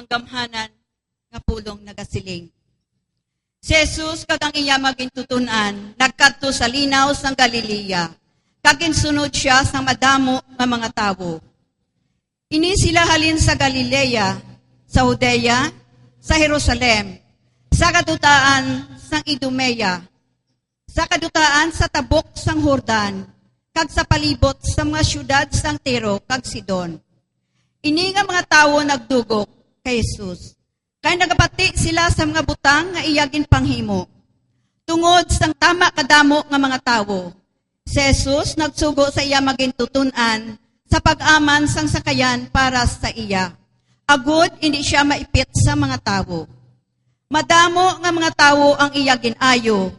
gamhanan nga pulong nagasiling. Si Jesus kag ang iya magintutunan nagkadto sa linaw sang Galilea. Kag sunod siya sa madamo nga mga tawo. Ini sila halin sa Galilea, sa Judea, sa Jerusalem, sa kadutaan sang Idumea, sa kadutaan sa tabok sang Jordan, kag sa palibot sa mga syudad sang Tiro kag Sidon. Ini nga mga tawo nagdugok kay Jesus. Kay nagapati sila sa mga butang nga iyagin panghimo. Tungod sang tama kadamo nga mga tawo, si Jesus nagsugo sa iya magintutunan sa pag-aman sang sakayan para sa iya. Agud hindi siya maipit sa mga tawo. Madamo nga mga tawo ang iya ginayo.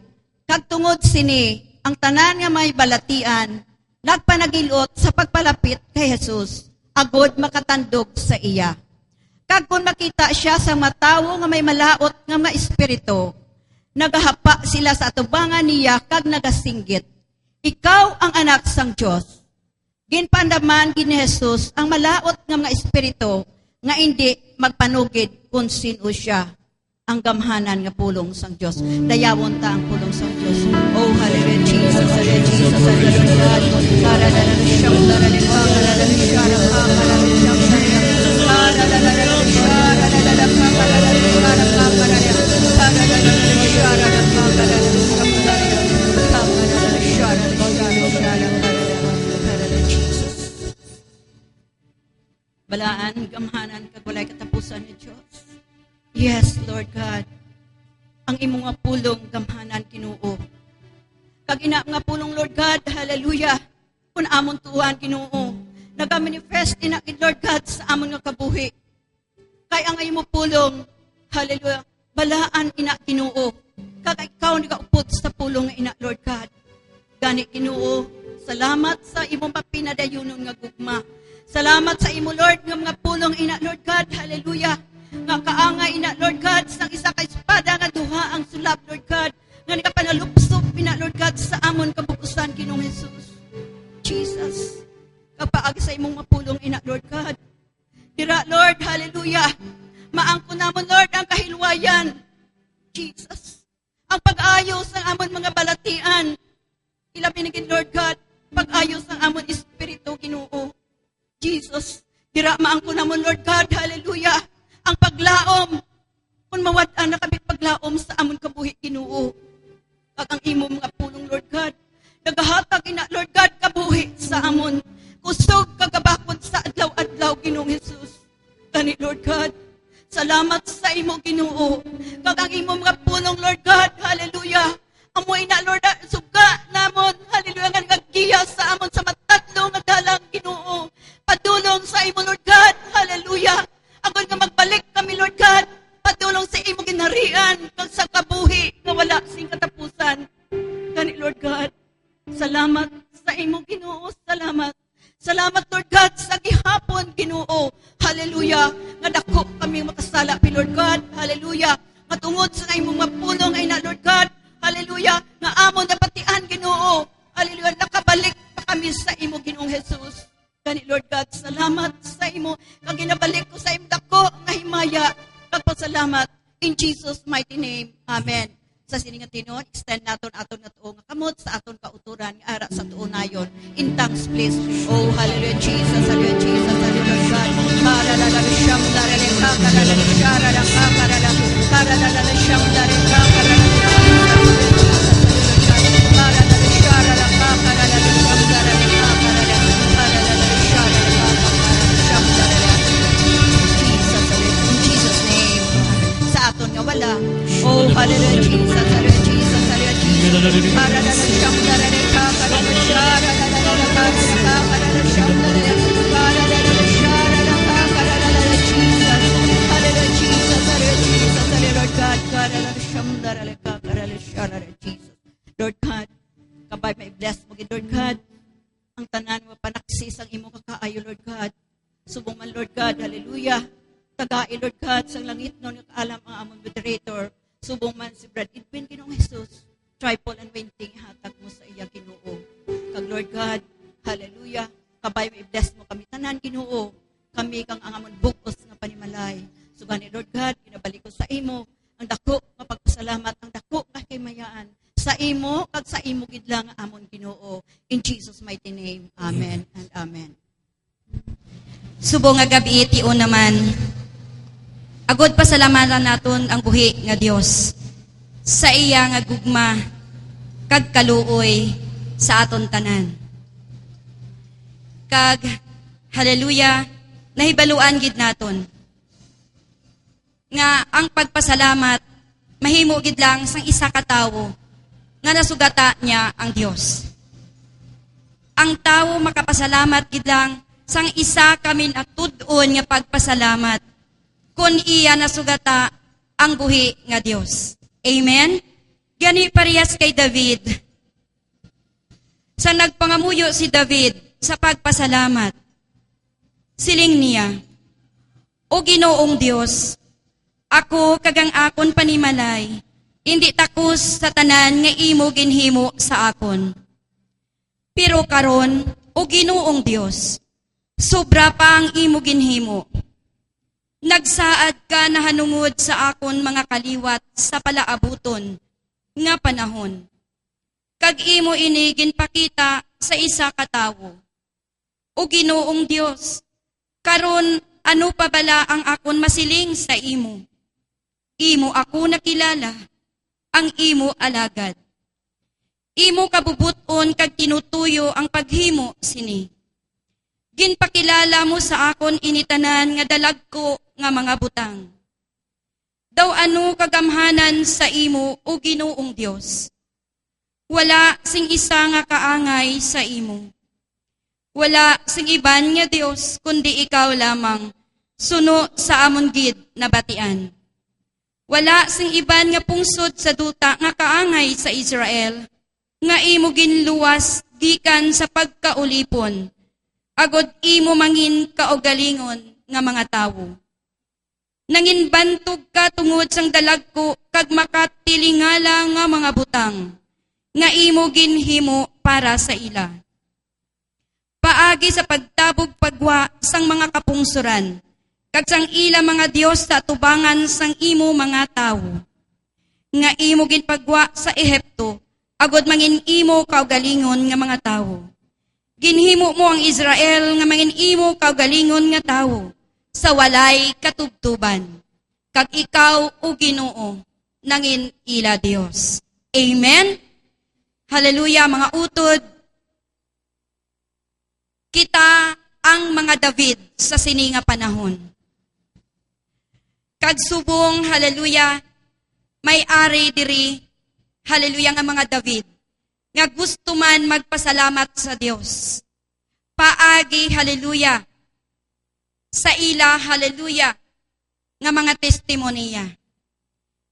Kag tungod sini, ang tanan nga may balatian, nagpanagilot sa pagpalapit kay Jesus. Agud makatandog sa iya. Kag kung makita siya sa mga tawo nga may malaot nga mga espiritu, nagahapa sila sa atubangan niya kag nagasinggit. Ikaw ang anak sang Dios. Ginpandaman gini Jesus ang malaot nga mga espiritu nga hindi magpanugid kung sino siya. Ang gamhanan nga pulong sang Dios. Dayawon ta ang pulong sang Dios. Oh hallelujah Jesus, hallelujah Jesus, hallelujah. Para na siyang balaan, gamhanan, kag walay katapusan ni Diyos. Yes, Lord God. Ang imong nga pulong, gamhanan, Ginoo. Kag ina nga pulong, Lord God, hallelujah. Kung amon tuwan, Ginoo. Nag-manifest ina, Lord God, sa amon nga kabuhi. Kay ang imong pulong, hallelujah, balaan ina, Ginoo. Kag ikaw nagaupot sa pulong nga ina, Lord God. Gani, Ginoo, salamat sa imong mapinadayunon nga gugma. Salamat sa imo, Lord, ng mga pulong ina, Lord God, hallelujah. Nga kaangay ina, Lord God, sang isa ka espada nga duha ang sulab, Lord God. Nga nikapanalupsop ina, Lord God, sa amon kabukusan, Ginoong Jesus. Jesus, kapaag sa imong mapulong ina, Lord God. Dira, Lord, hallelujah. Maangko namon, Lord, ang kahilwayan. Jesus, ang pag-ayos ng amon mga balatian. Ila pinigin, Lord God, pag-ayos ng amon espiritu, Ginoo. Jesus, dira maangko namon, Lord God, hallelujah, ang paglaom, kung mawad-an na kami paglaom sa amon kabuhi, Ginoo. Kag ang imo mga pulong, Lord God, nagahatag ina, Lord God, kabuhi sa amon, kusog kagabakod sa adlaw-adlaw, Ginoong Jesus. Gani, Lord God, salamat sa imo, Ginoo. Kag ang imo mga pulong, Lord God, hallelujah, amoy na, Lord, suga namon, hallelujah, nga nagagiya sa amon sa matatlo nga dalang, Ginoo. Padulong sa imo, Lord God, hallelujah. Agon nga magbalik kami, Lord God, padulong sa imo ginharian, kag sa kabuhi, nga wala sing katapusan. Gani, Lord God, salamat sa imo, Ginoo, salamat. Salamat, Lord God, sa gihapon, Ginoo, hallelujah. Nga dako kami makasala, Lord God, hallelujah. Matungod sa imong mapulong ay na, Lord God, hallelujah, nga amon napatian, Ginoo, hallelujah, nakabalik pa kami sa imo, Ginoong Jesus. Gani, Lord God, salamat sa imo. Kag ginabalik ko sa imo dako nga himaya. Pagpasalamat in Jesus' mighty name. Amen. Sa sininga tinon, extend naton aton nga tuo nga kamot sa aton kauturan nga ara sa tuonayon. In thanks, please. Oh, hallelujah, Jesus, hallelujah, Jesus, hallelujah, God. Karalala siyam darele ka, karalala sharala ka, karalala siyam darele ka, karalala wala. Oh, hallelujah, Jesus, hallelujah, Jesus, hallelujah, Jesus. Para na siyang daraleka, para na siya, para na siyang daraleka, para na siya, Jesus. Hallelujah, Jesus, hallelujah, Jesus, hallelujah, God, para na siyang daraleka, para na siya, Jesus. Lord God, kabay may bless mo, Lord God. Ang tanan mo panaksis ang imo kakaayo, Lord God. Subong man, Lord God, hallelujah. Tagai, Lord God, sa langit noon nakaalam ang among moderator, subong man si Brad Edwin, Ginoong Jesus, triple anointing hatag mo sa iya, Ginoo. Kag Lord God, hallelujah, kabay mo i-bless mo kami tanan, Ginoo. Kami kang ang amon bukos nga panimalay. Subani sa imo kag sa imo gid lang amon Ginoo. In Jesus mighty name. Amen and amen. Subong nga gabi itiun naman. Agod pasalamatan naton ang buhi nga Dios sa iya nga gugma kag kaluoy sa aton tanan. Kag hallelujah, nahibaluan gid naton nga ang pagpasalamat mahimo gid lang sang isa ka tawo nga nasugata niya ang Dios. Ang tawo makapasalamat gid lang sang isa kamin at tud-on nga pagpasalamat kun iya nasugata ang buhi nga Dios. Amen? Gani parehas kay David. Sa nagpangamuyo si David sa pagpasalamat, siling niya, O Ginoong Dios, ako kagang akon panimalay, hindi takos sa tanan nga imo ginhimo sa akon. Pero karon, O Ginoong Dios, sobra pa ang imo ginhimo. Nagsaad ka na hanungod sa akon mga kaliwat sa palaabuton nga panahon. Kag imo ini ginpakita sa isa ka tawo. O Ginoong Dios, karon ano pa bala ang akon masiling sa imo? Imo ako nakilala, ang imo alagad. Imo kabubuton kag tinutuyo ang paghimo sini. Ginpakilala mo sa akon initanan nga dalag ko nga mga butang. Daw ano kagamhanan sa imo o Ginoong Dios. Wala sing isa nga kaangay sa imo. Wala sing iban nga Dios kundi ikaw lamang suno sa amon gid na batian. Wala sing iban nga pungsod sa duta nga kaangay sa Israel, nga imo ginluwas gikan sa pagkaulipon, agod imo mangin kaugalingon nga mga tawo. Nanginbantog ka tungod sang dalag ko kag makatilingala nga mga butang, nga imo ginhimo para sa ila. Paagi sa pagtabog pagwa sang mga kapungsuran, kag sang ila mga Dios sa tubangan sang imo mga tawo. Nga imo ginpagwa sa Ehipto, agod mangin imo kaugalingon nga mga tawo. Ginhimo mo ang Israel nga mangin imo kaugalingon nga tawo, sa walay katubtuban. Kag ikaw o Ginoo, nangin ila Dios. Amen? Hallelujah, mga utod. Kita ang mga David sa sininga panahon. Kag subong, hallelujah, may ari diri, hallelujah nga mga David, nga gusto man magpasalamat sa Dios. Paagi, hallelujah, sa ila, hallelujah, nga mga testimonya.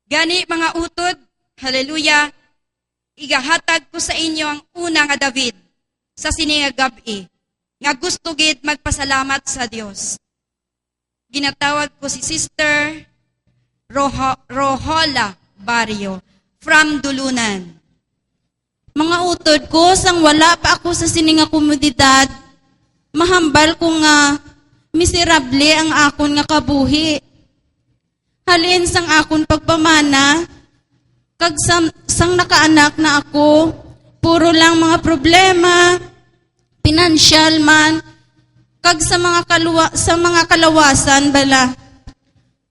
Gani mga utod, hallelujah, igahatag ko sa inyo ang una nga David sa sininga gabi, nga gusto gid magpasalamat sa Dios. Ginatawag ko si Sister Rohola Barrio from Dulunan. Mga utod ko, sang wala pa ako sa sininga komunidad, mahambal ko nga miserable ang akon nga kabuhi. Halin sang akon pagpamana, kag sang nakaanak na ako, puro lang mga problema, financial man, kag sa mga kalawasan bala.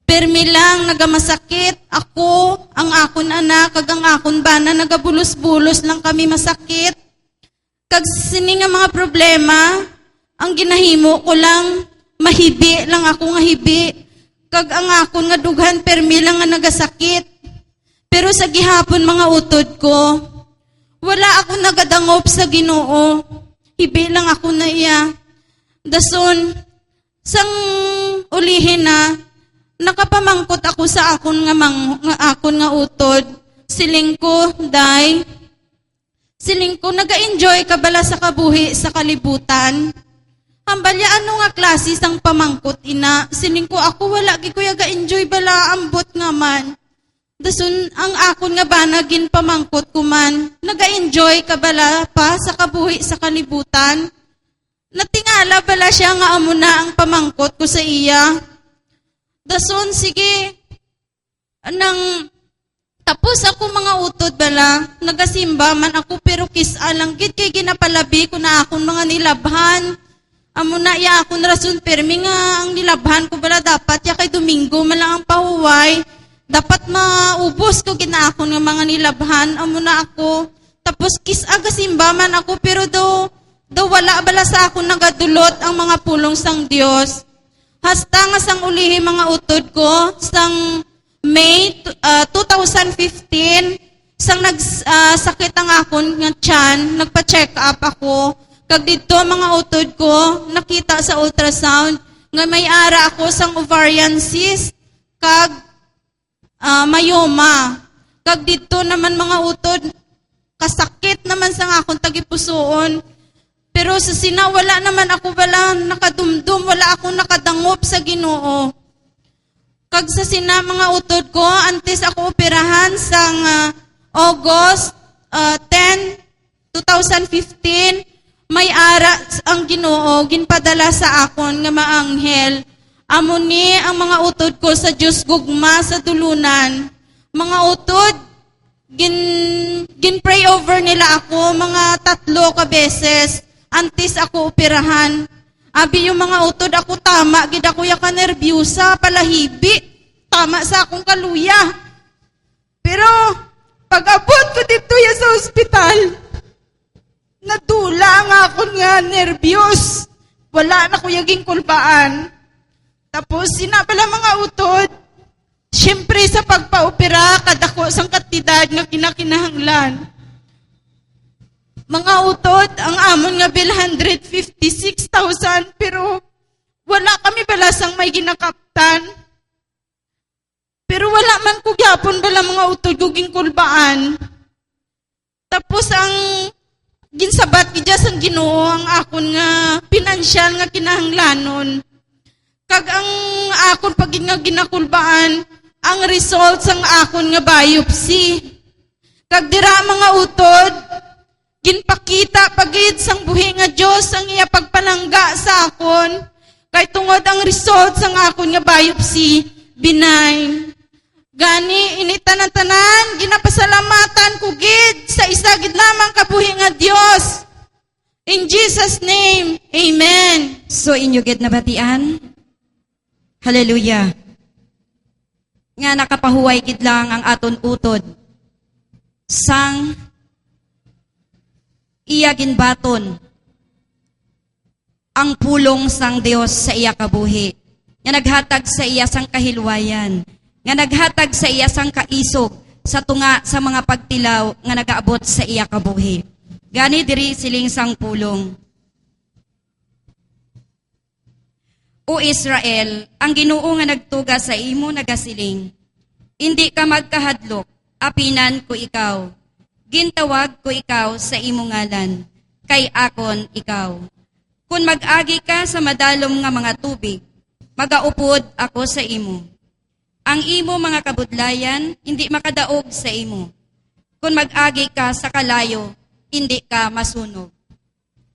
Permi lang nagamasakit ako, ang akon anak, kag ang akon bana nagabulos-bulos lang kami masakit. Kag sini nga mga problema, ang ginahimo ko lang mahibi lang ako nga hibi. Kag ang akon nga dughan permi lang nga nagasakit. Pero sa gihapon mga utod ko, wala ako nagadangop sa Ginoo. Hibi lang ako na iya. Dason, sang ulihin na, nakapamangkot ako sa akon nga utod. Siling ko, day. Siling ko, naga-enjoy ka bala sa kabuhi sa kalibutan. Hambalya, ano nga klase sang pamangkot ina? Siling ko, ako wala, gikuya ga-enjoy bala, ambot nga man. Dasun, ang akon nga banagin pamangkot ko man, naga-enjoy ka bala pa sa kabuhi sa kalibutan. Natingala bala siya nga amo na ang pamangkot ko sa iya. Dasun, sige, nang Tapos ako mga utod bala, nagasimba man ako pero kisa lang gid kay ginapalabi ko na akong mga nilabhan. Amo na ya akong rason permi nga ang nilabhan ko bala dapat ya kay Domingo man lang ang pahuway. Dapat maubos ko gina akong nga mga nilabhan. Amo na ako. Tapos kisa gasimba man ako pero do wala bala sa akong nagadulot ang mga pulong sang Dios. Hasta nga sang ulihi mga utod ko sang May 2015, sang nagsakit ang akon nga tiyan, nagpa-check up ako. Kag dito mga utod ko, nakita sa ultrasound, nga may ara ako sang ovarian cyst, kag myoma. Kag dito naman mga utod, kasakit naman sa akong tagipusoon. Pero sa wala naman ako bala nakadumdum, wala akong nakadangop sa Ginoo. Kag sa mga utod ko, antes ako operahan sang August 10, 2015, may ara ang Ginoo, ginpadala sa akon nga maanghel. Amo ni ang mga utod ko sa Diyos gugma sa dulunan. Mga utod, gin-pray over nila ako mga 3 ka beses, antes ako operahan. Abi yung mga utod ako tama, gid ako ya ka nerbyusa, palahibi, tama sa akong kaluya. Pero, pag-abot ko dito ya sa ospital, nadula nga ako nga nervyos. Wala na ko yaging kulbaan. Tapos, sinabala mga utod, syempre sa pagpa-opera, kadako sang katidad nga kinakinahanglan. Mga utod, ang amon nga bill 156,000, pero wala kami balasang may ginakaptan. Pero wala man ko gyapon bala mga utod guging kulbaan. Tapos ang ginsabat gidya sang Ginoo ang akon nga pinansyal nga kinahanglanon. Kag ang akon pag nga ginakulbaan, ang result sang akon nga biopsy. Kag dira mga utod, ginpakita pagid sang buhi nga Dios ang iya pagpalangga sa akon. Kay tungod ang result sang akon nga biopsy, benign. Gani initanan-tanan, ginapasalamatan ko gid sa isa gid lamang kabuhi nga Dios. In Jesus name, amen. So inyo gid nabatian? Hallelujah. Nga nakapahuway gid lang ang aton utod. Sang iya ginbaton ang pulong sang Dios sa iya kabuhi. Nga naghatag sa iya sang kahilwayan. Nga naghatag sa iya sang kaisog sa tunga sa mga pagtilaw nga nagaabot sa iya kabuhi. Gani diri siling sang pulong. O Israel, ang Ginoo nga nagtuga sa imo nagasiling, hindi ka magkahadlok, apinan ko ikaw. Gintawag ko ikaw sa imo ngalan, kay akon ikaw. Kung mag-agi ka sa madalom nga mga tubig, magaupod ako sa imo. Ang imo mga kabudlayan, hindi makadaog sa imo. Kung mag-agi ka sa kalayo, hindi ka masunog.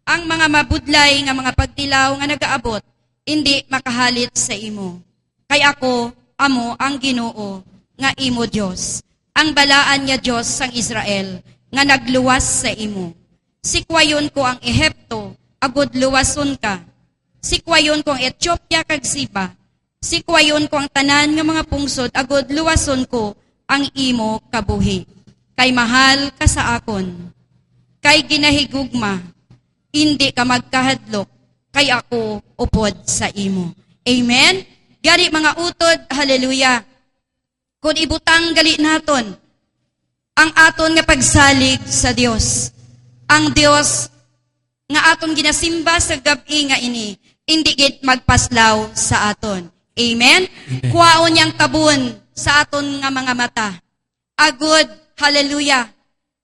Ang mga mabudlay nga mga pagtilaw nga nagaabot, hindi makahalit sa imo. Kay ako, amo ang Ginoo, nga imo Dios. Ang balaan nga Dios sang Israel, nga nagluwas sa imo. Sikwayon ko ang Ehipto, agud luwason ka. Sikwayon ko ang Ethiopia kag Siba. Sikwayon ko ang tanan nga mga pungsod, agud luwason ko ang imo kabuhi. Kay mahal ka sa akon. Kay ginahigugma, hindi ka magkahadlok, kay ako upod sa imo. Amen? Gari mga utod, hallelujah. Kung ibutang gali naton, ang aton nga pagsalig sa Dios. Ang Dios nga aton ginasimba sa gabi nga ini, hindi gid magpaslaw sa aton. Amen? Kuwaon niyang kabun sa aton nga mga mata. Agud, hallelujah,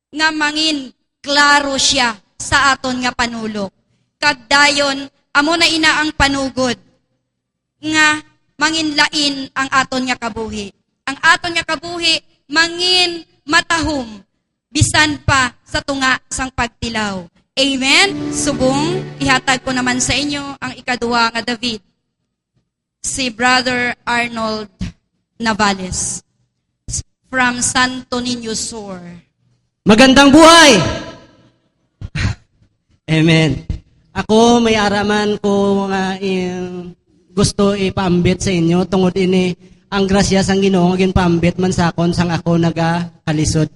nga mangin klaro siya sa aton nga panulok. Kagdayon, amo na ina ang panugod nga manginlain ang aton nga kabuhi. Ang aton nga kabuhi, mangin matahom, bisan pa sa tunga sang pagtilaw. Amen? Subong, ihatag ko naman sa inyo ang ikaduwa nga David, si Brother Arnold Navales. from Santo Niño Sur. Magandang buhay! Amen. Ako may araman ko nga gusto ipaambit sa inyo tungod ini ang grasya sang Ginoo nga ginpaambit man sakon sang ako nagakalisod.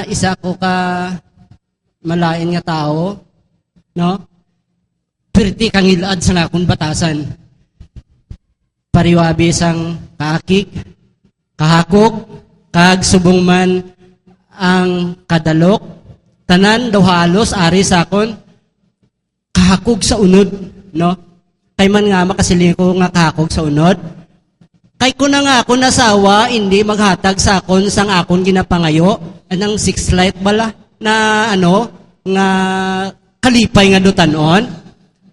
Isa ko ka malain nga tao, no? Perti kang ilad sa akong batasan. Pariwabi sang kakik, kahakok, kag subong man ang kadalok, tanan daw halos ari sakon kahakog sa unod, no? Kay man nga makasiling ko nga kahakog sa unod. Kay ko na nga ako nasawa, hindi maghatag sa akon sang akon ginapangayo, anang 6 light bala na nga kalipay nga dutanon.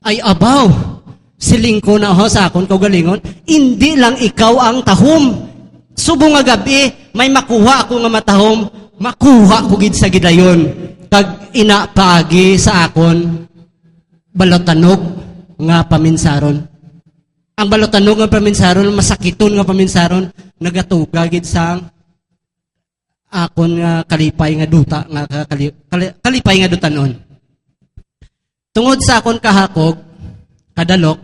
Ay abaw, siling ko na ho sa akon kaugalingon, hindi lang ikaw ang tahom. Subong nga gabi, may makuha ako nga matahom, makuha ko gid sa gidayon. Kag inapagi sa akon balotanog nga paminsaron. Ang balotanog nga paminsaron, masakiton nga paminsaron, nagatuga gid sang akon nga kalipay nga duta, nga kalipay nga dutanon. Tungod sa akon kahakog, kadalok,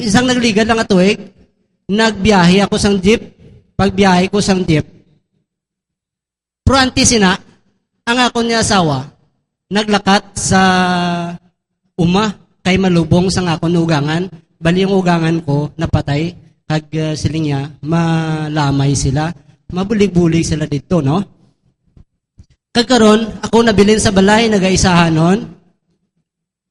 isang nagligad lang nga tuig, nagbiyahe ako sang jeep. Pagbiyahe ko sang jeep, pruanti sina, ang akon niya asawa, naglakat sa kay malubong sang akon ugangan. Bali yung ugangan ko, napatay, kag siling niya, malamay sila, mabulig-bulig sila dito, no? Kagkaron, ako nabilin sa balay, nagaisahanon,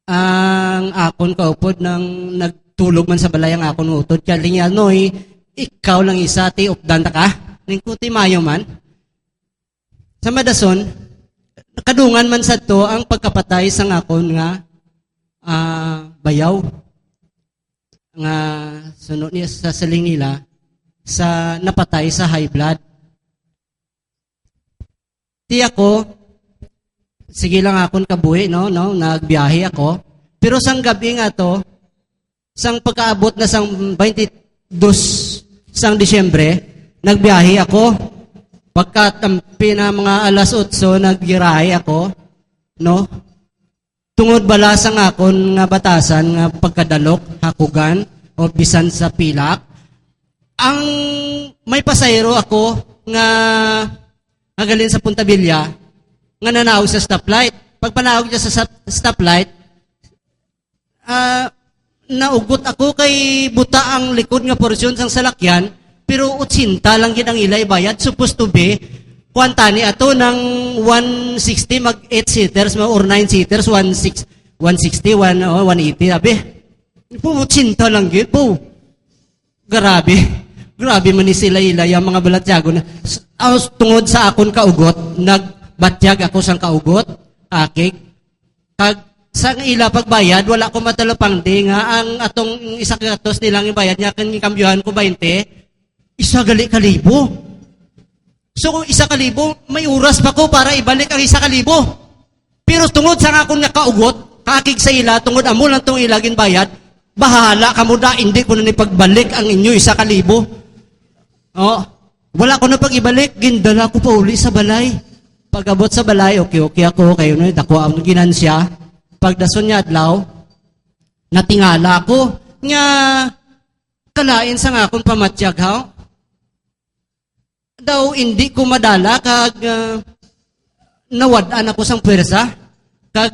ang akon kaupod nang nagtulog man sa balay ang akon utod. Kaya linya, noy, ikaw lang isa, ti updanta ka, ningkuti mayo man. Sa madason, kadungan man sa to ang pagkapatay sang akon nga bayaw. Nga sunod niya sa saling nila sa napatay sa high blood. Ti ako, sige lang akon kabuhi, no, nagbiyahe ako. Pero sang gabi nga to, sang pagkaabot na sang 22 sang Disyembre, nagbiyahe ako. Pagkatampi na mga alas 8, naggirahe ako, no? Tungod bala sang akon nga batasan nga pagkadalok, hakugan, o bisan sa pilak. Ang may pasayro ako nga galing sa Punta Villa, nga nanawag sa stoplight. Pag panawag niya sa stoplight, naugot ako kay buta ang likod nga porsyon sang salakyan, pero 80 lang gid ang ilay bayad. Supposed to be, kuantani ato ng 160 mag 8 seaters or 9 seaters, 160, 180, abi. Po, 80 lang gid po. Grabe man ni sila ilay ang mga balatyago na tungod sa akon kaugot, nagbatyag ako sang kaugot, akik. Kag sang ila pagbayad, wala ko matalapang di nga ang atong isa katos nilang ibayad niya kan kambyuhan ko 20, isa gali kalibo. So kung 1,000, may oras pa ko para ibalik ang 1,000. Pero tungod sa akon nga kaugot, kakig sa ila, tungod amo lang tong ilagin bayad, bahala ka mo da, hindi ko na nipagbalik ang inyo 1,000. Oh, wala ko na pag-ibalik, gindala ko pa uli sa balay. Pag-abot sa balay, okay ako, kayo na, dako ang ginansya. Pagdason niya adlaw, natingala ko, nga kalain sa nga akong pamatyag, ha? Daw, hindi ko madala, kag nawadaan ako sang pwersa, kag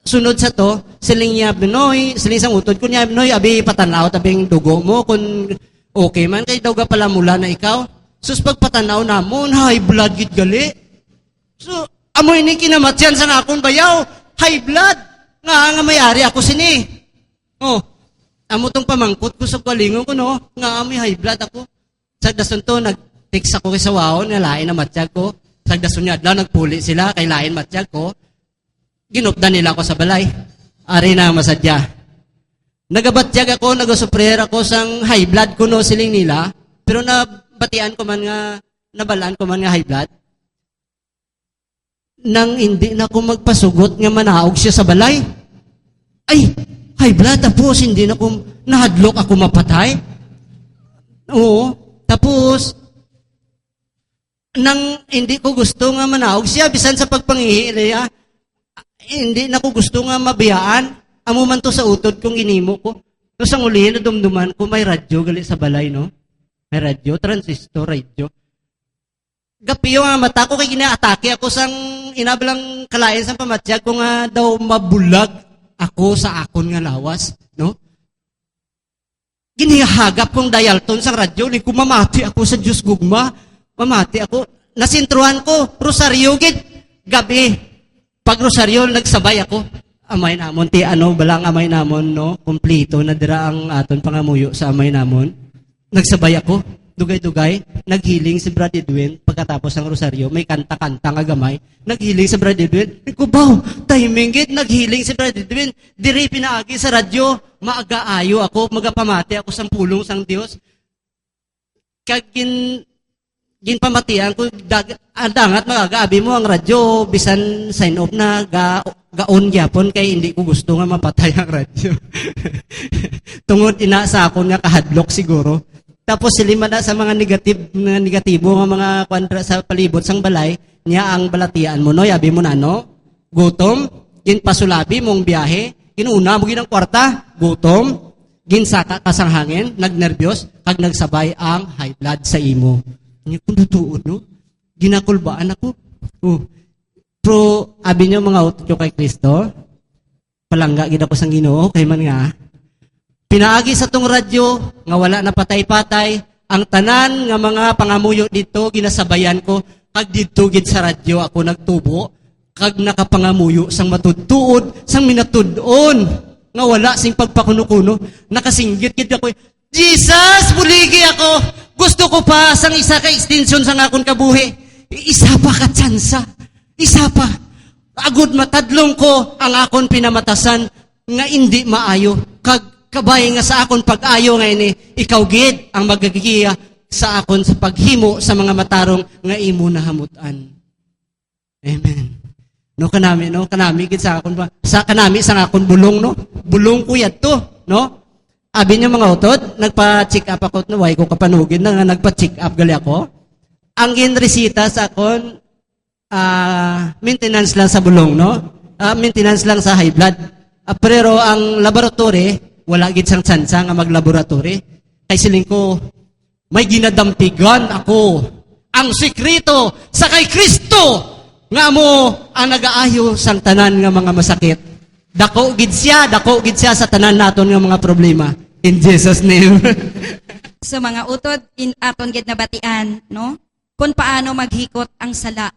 sunod sa to, siling niya, Binoy, siling sang utod ko niya, Binoy, abi patanaw, tabing dugo mo, kung okay man, kay daw ka pala mula na ikaw. Sus, pagpatanaw na mo, high blood git gali. So, amoy ni kinamatyan sa akong bayaw, high blood. Nga mayari ako sini. Oh, amo tong pamangkot ko sa kalingon ko, no? Nga amoy high blood ako. Sagdason to, nag-text ako kay Sawao, nga lain na matiyag ko. Sagdason niya, adlaw, nagpuli sila, kay lain matiyag ko. Ginupdan nila ako sa balay. Ari na masadya. Nagabatyag ako, nagasuprer ako sang high blood ko no siling nila, pero nabatian ko man nga, nabalaan ko man nga high blood. Nang hindi na ako magpasugot nga manaog siya sa balay. Ay, high blood tapos hindi na ako, nahadlok ako mapatay. Oo. Tapos, nang hindi ko gusto nga manawag siya, bisan sa pagpangihili, hindi na ko gusto nga mabiyaan. Amo man to sa utod kong inimo ko. So, sa uli, nadumduman ko, may radyo gali sa balay, no? May radyo, transistor, radyo. Gapiyo nga mata ko, kay ginaatake ako sang inabalang kalayan sa pamatyag ko nga daw mabulag ako sa akon nga lawas, no? Ginihagap kong dialton sa radyo, ni kumamati ako sa Diyos gugma. Mamati ako. Nasintruhan ko, rosaryo gid. Gabi. Pag rosaryo, nagsabay ako. Amay namon, balang amay namon, no? Kumplito na dira ang aton pangamuyo sa amay namon. Nagsabay ako. Dugay-dugay. Naghiling si Brad Edwin pagkatapos ng rosaryo. May kanta-kanta nga gamay. Naghiling si Brad Edwin. Ikubaw, timing gid. Naghiling si Brad Edwin. Diri pinaagi sa radyo. Maagaayo ako. Magapamati ako sa pulong sang Dios. Kagin ginpamatian ko dangat magagabi mo ang radyo bisan sign off na gaon gyapon kay hindi ko gusto nga mapatay ang radyo. Tungod ina sa akon nga kahadlok siguro. Tapos silima na sa mga negatibo nga mga kwadra sa palibot sang balay niya ang balatian mo no yabi mo na no gutom ginpasulabi mong biyahe inuna mo ginang kwarta gutom ginsaka kasang hangin nagnerbyos kag nagsabay ang high blood sa imo. Hindi ko natuod, no? Ginakulbaan ako. Pero, abi niyo mga utot kay Kristo, palangga gid ako sang Ginoo kay man nga, pinaagi sa tong radyo, nga wala na patay-patay, ang tanan nga mga pangamuyo dito, ginasabayan ko, kag dito gid sa radyo ako nagtubo, kag nakapangamuyo sang matudtuod, sang minatudon, nga wala sing pagpakuno-kuno, nakasinggit gid ako, Jesus, buligi ako! Gusto ko pa sang isa ka extension sang akon kabuhi. Isa pa ka tsansa. Isa pa. Agud matadlong ko ang akon pinamatasan nga hindi maayo. Kag kabay nga sa akon pag-ayo nga ini, ikaw gid ang magagigiya sa akon sa paghimo sa mga matarong nga imo nahamutan. Amen. No kanami gid sa akon ba? Sa kanami sang akon bulong no. Bulong ko yadto, no? Abi niyo mga utod, nagpa-check up ako, no, why ko kapanugin na nga nagpa-check up gali ako. Ang ginresita sa akon, maintenance lang sa bulong, no? Maintenance lang sa high blood. Pero ang laboratory, wala gid sang tsansa nga maglaboratory. Kay siling ko, may ginadampigan ako. Ang sekreto sa kay Kristo nga mo ang nagaayo sang tanan nga mga masakit. Dako gid siya sa tanan naton nga mga problema. In Jesus name. Sa mga utod, aton gid nabatian, no? Kung paano maghikot ang sala.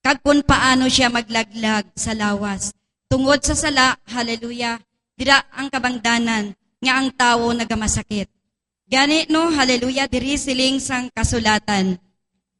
Kag kung paano siya maglaglag sa lawas. Tungod sa sala, hallelujah, dira ang kabangdanan nga ang tawo nagamasakit. Gani, no, hallelujah, diri siling sang kasulatan.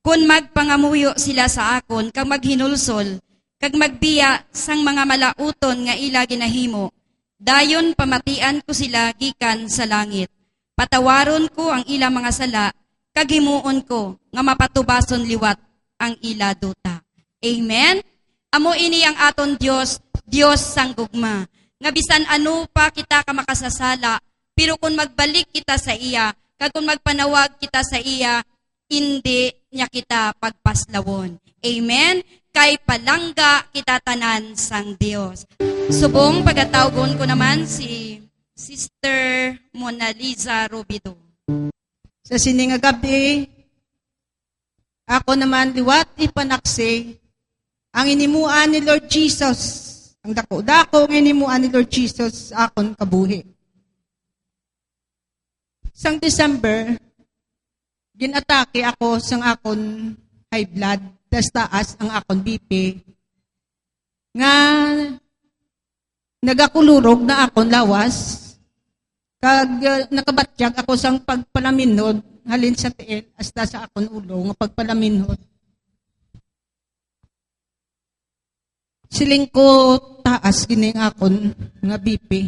Kung magpangamuyo sila sa akon, kag maghinulsol, kag magbiya sang mga malauton nga ila ginahimo, dayon pamatian ko sila gikan sa langit. Patawaron ko ang ila mga sala, kag himuon ko nga mapatubason liwat ang ila duta. Amen? Amo ini ang aton Dios, Dios sang gugma. Nga bisan ano pa kita ka makasasala, pero kung magbalik kita sa iya, kag kung magpanawag kita sa iya, hindi niya kita pagpaslawon. Amen? Kay palangga kita tanan sang Dios. Subong pagkatawgon ko naman si Sister Mona Lisa Robido. Sa sininga gabi, ako naman liwat ipanaksi ang inimuan ni Lord Jesus. Ang dako-dako ang inimuan ni Lord Jesus sa akon kabuhi. Sang December, ginatake ako sang akon high blood, tas taas ang akon BP. Nga nagakulurog na akon lawas, kag nakabatyag ako sang pagpalaminhod, halin sa tiil, hasta sa akon ulo, nga pagpalaminhod. Siling ko taas kining akon nga BP.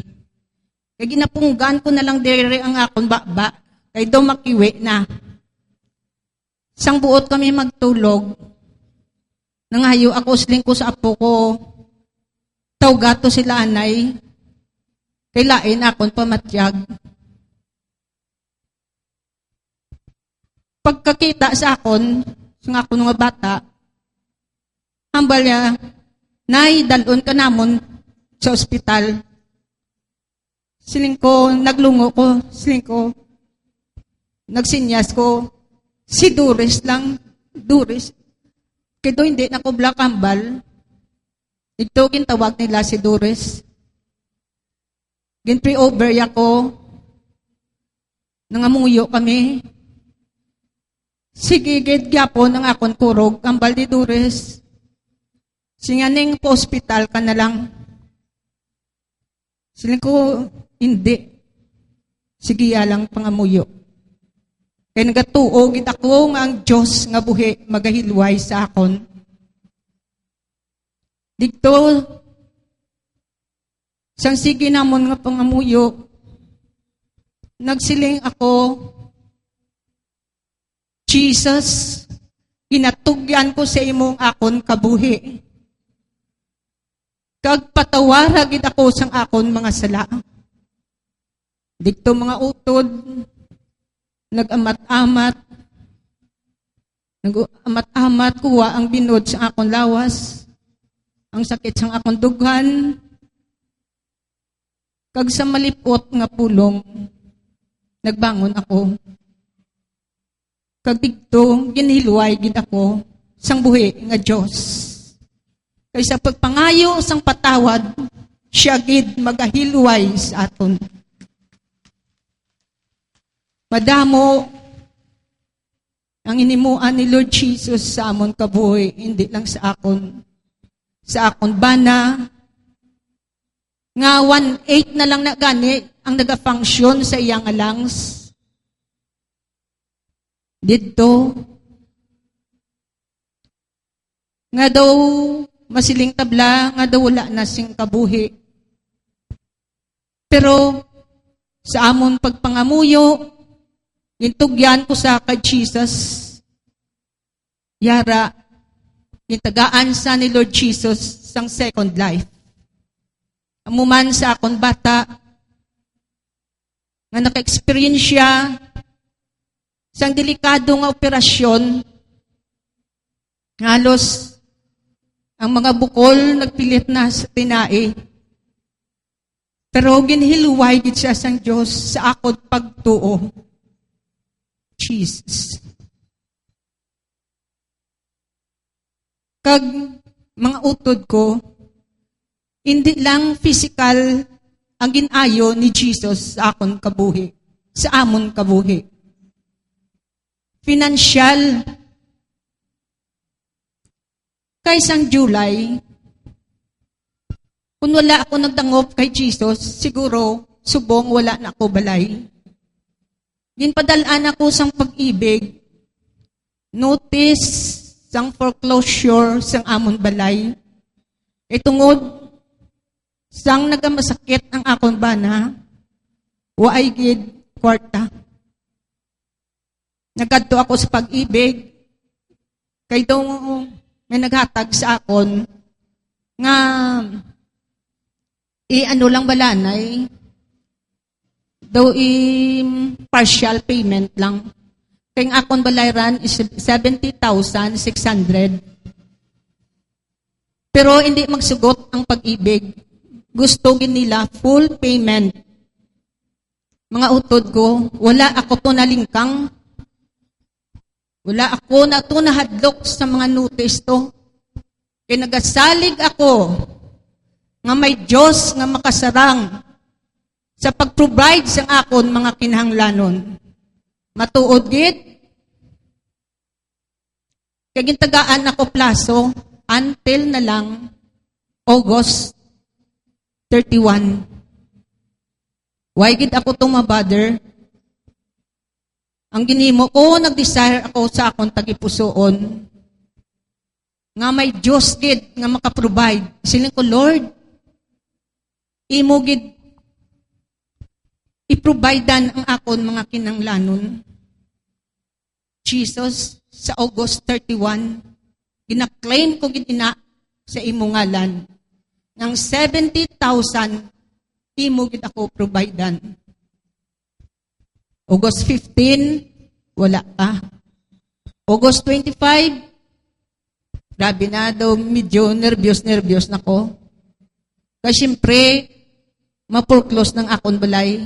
Kaya ginapunggan ko na lang dire ang akon baba, kay daw makiwi na. Sang buot kami magtulog, nangayo ako siling ko sa apo ko, tawgato sila anay, kay lain akon pamatyag. pagkakita sa akon, sa akon nga bata, hambal niya, nay, dalon ka namon sa ospital. Siling ko, naglungo ko, siling ko, nagsinyas ko, si Doris lang, Doris. Kaya hindi na ko black hambal. Ito gintawag nila si Doris. Gin-pre-over ko, nangamuyo kami. Sige, gyapon ang akon kurog, hambal ni Doris. Singaning po hospital ka na lang. Siling ko, hindi. Sige lang pangamuyo. Kaya nagatuo, gid ako nga ang Diyos nga buhi magahilway sa akon. Dito, sang sige namon nga pangamuyo, nagsiling ako, Jesus, ginatugyan ko sa imong akon kabuhi. Kag patawara gid ako sang akon mga sala. Dito mga utod, nag-amat-amat kuha ang binod sa akon lawas, ang sakit sang akon dughan, kag sa malipot nga pulong, nagbangon ako. Kag dito, ginhilway gid ako sang buhi nga Dios. Kaysa pagpangayo sang patawad, siya gid magahilway sa aton. Madamo ang inimuan ni Lord Jesus sa amon kabuhi, hindi lang sa akon. Sa akon bana, nga 1/8 na lang na gani ang nagafunction sa iyang lungs. Dito, nga daw masiling tabla, nga daw wala na sing kabuhi. Pero sa amon pagpangamuyo, gintugyan ko sa kay Jesus, yara, gintagaan sa ni Lord Jesus sang second life. Amuman sa akong bata, nga naka-experience siya sang delikado nga operasyon, halos ang mga bukol nagpilit na sa tinae. Pero ginhilway gid siya sang Dios sa akon pagtuo. Jesus. Kag mga utod ko, hindi lang physical ang ginayo ni Jesus sa akon kabuhi, sa amon kabuhi. Financial. Kaysang July, kung wala ako nagdangop kay Jesus, siguro subong wala na ako balay. Ginpadalaan ako sang pag-ibig, notice sang foreclosure sang amon balay. Itungod sang nagamasakit ang akon bana, waay gid kwarta. Nagadto ako sa pag-ibig, kay daw may naghatag sa akon nga ano lang balanay, daw partial payment lang. Kaya akong balayran is 70,600. Pero hindi magsugot ang pag-ibig. Gusto nila full payment. Mga utod ko, wala ako to nalingkang. Wala ako na to nahadlok sa mga notice to. Kaya nagasalig ako nga may Diyos nga makasarang sa pag-provide sa akon mga kinahanglanon. Matuod gid. Kaya gintagaan ako plaso until na lang August 31. Why gid ako tumabother? Ang ginimo ko, nag-desire ako sa akong tagipusoon nga may Diyos gid nga makaprovide. Siling ko, Lord, imo gid i-providean ang akon mga kinanglanon. Jesus, sa August 31, ginaklaim ko gina sa imo ngalan ng 70,000 imo gid ako providean. August 15, wala pa. August 25, grabe na daw, medyo nervyos na ko. Kasi siyempre, mapurklos ng akon balay.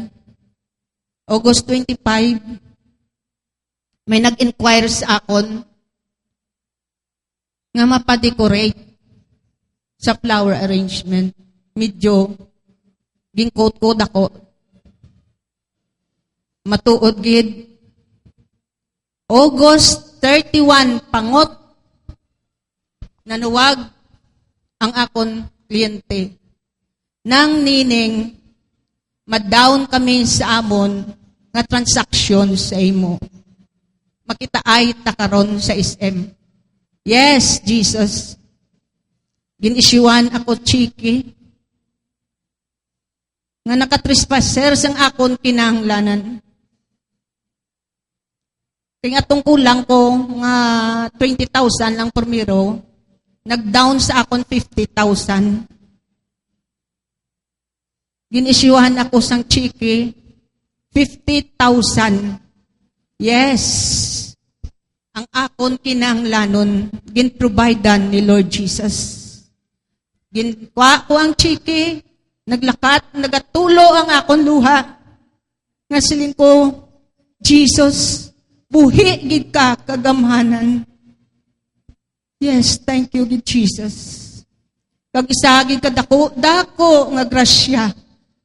August 25, may nag-inquire sa akon nga mapadecorate sa flower arrangement. Medyo gingkot-kod ako. Matuod gid. August 31, pangot, nanuwag ang akon kliyente. Nang nining, mad-down kami sa amon nga transaksyon sa imo. Makita ay takaron sa SM. Yes, Jesus. Ginisyuan ako chiki. Nga nakatrespasser sang akon kinahanglanan. Kaya atong kulang ko nga 20,000 lang permiro, nag-down sa akon 50,000. Ginisyuhan ako sang chiki, 50,000. Yes. Ang akon kinahanglanon, gin-providean ni Lord Jesus. Ginkuha ko ang chiki, naglakat, nagatulo ang akon luha. Nga siling ko, Jesus, buhi gid ka kagamhanan. Yes, thank you gid Jesus. Kag isa gid ka dako nga grasya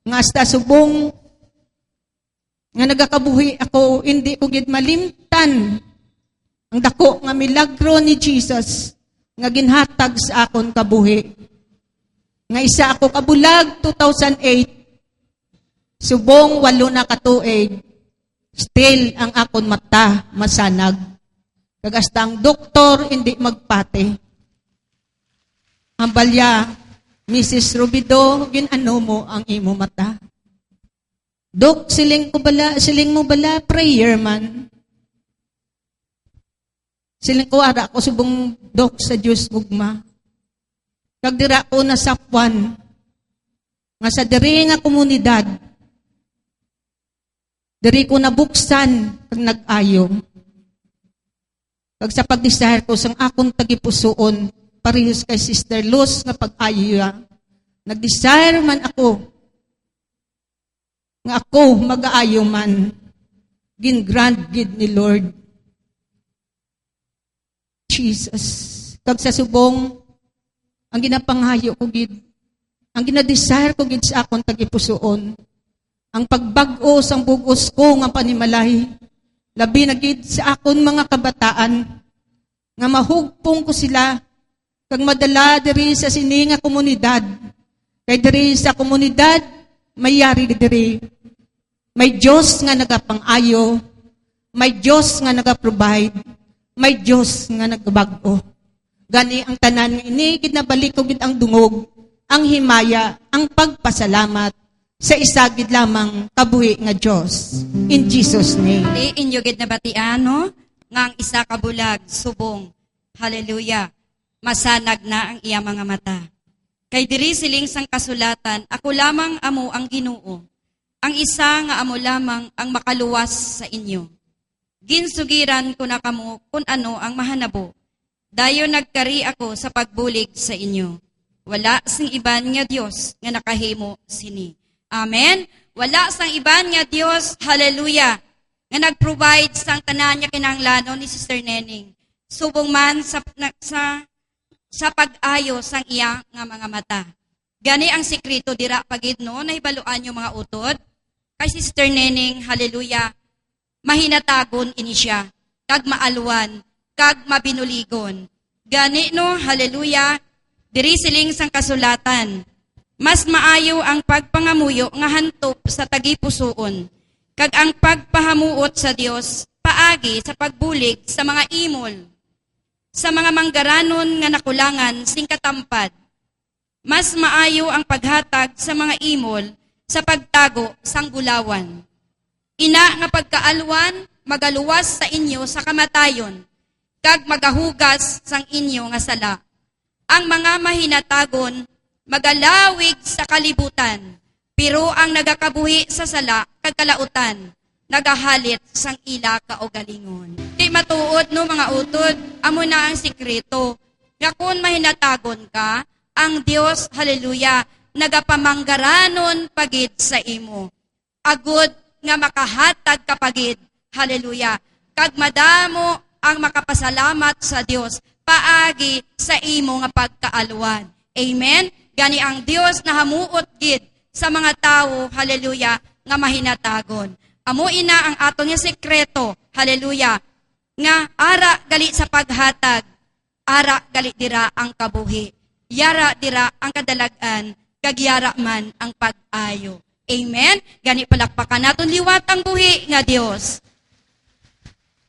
nga hasta subong nga nagakabuhi ako, hindi ko gid malimtan ang dako nga milagro ni Jesus nga ginhatag sa akon kabuhi. Nga isa ako kabulag 2008, subong 8 na katuig, still ang akon mata masanag. Kagastang doktor hindi magpate. Ang balya, Mrs. Rubido, ginano mo ang imo mata. Dok, siling mo bala, prayer man. Siling ko, ara ko subong dok sa Diyos gugma. Kagdira ko na sapwan, nga sa diri nga komunidad, diri ko nabuksan kag nag-ayo. Kag sa pag-desire ko sang akong tagipusoon, parehas kay Sister Luz nga pag-ayo, nag-desire man ako, nga ako mag-aayo man, gin-grant gid ni Lord Jesus. Kag sa subong, ang ginapanghayo ko gid, ang ginadesire ko gid sa akong tagipusoon, ang pagbag-o sang bugos ko nga panimalay, labi na gid sa akon mga kabataan, nga mahugpong ko sila, kag madala diri sa sini nga komunidad. Kay diri sa komunidad, mayari diri. May Diyos nga nagapang-ayo, may Diyos nga nagaprovide, may Diyos nga nagbag-o. Gani ang tanan nga ini, ginabalik ko gid ang dungog, ang himaya, ang pagpasalamat sa isa gid lamang kabuhi nga Diyos. In Jesus' name. Di inyo gid nabatian, no? Nga ang isa kabulag, subong. Hallelujah. Masanag na ang iya mga mata. Kay diri siling sang kasulatan, ako lamang amo ang Ginoo. Ang isa nga amo lamang ang makaluwas sa inyo. Ginsugiran ko na kamo kung ano ang mahanabo. Dayon nagkari ako sa pagbulig sa inyo. Wala sing iban nga Dios nga nakahimo sini. Amen. Wala sang iban nga Dios, hallelujah, nga nag-provide sang tanan niya kinahanglanon ni Sister Neneng. Subong man sa pag-ayo sang iya nga mga mata. Gani ang sekreto dira pagid no, nahibaluan yung mga utod. Kay Sister Neneng, hallelujah, mahinatagon ini siya, kag maalwan, kag mabinuligon. Gani no, hallelujah, diri siling sang kasulatan. Mas maayo ang pagpangamuyo nga hantop sa tagipusoon, kag ang pagpahamuot sa Dios paagi sa pagbulig sa mga imol, sa mga manggaranon nga nakulangan sing katampad. Mas maayo ang paghatag sa mga imol sa pagtago sang gulawan. Ina nga pagkaalwan, magaluwas sa inyo sa kamatayon, kag magahugas sang inyo nga sala. Ang mga mahinatagon, magalawig sa kalibutan, pero ang nagakabuhi sa sala, kag kalautan, nagahalit sang ila kaugalingon. Di matuod no mga utod, amo na ang sikreto. Nga kung mahinatagon ka, ang Dios, haleluya, nagapamanggaranon pagid sa imo. Agud nga makahatag kapagid, haleluya. Kag madamo ang makapasalamat sa Dios paagi sa imo nga pagkaaluan. Amen. Gani ang Dios na hamuot gid sa mga tawo, haleluya, nga mahinatagon. Amo ina ang aton nga sekreto, haleluya, nga ara gali sa paghatag, ara gali dira ang kabuhi, yara dira ang kadalagan, kagyara man ang pag-ayo. Amen? Gani palakpakan naton liwat ang buhi nga Dios.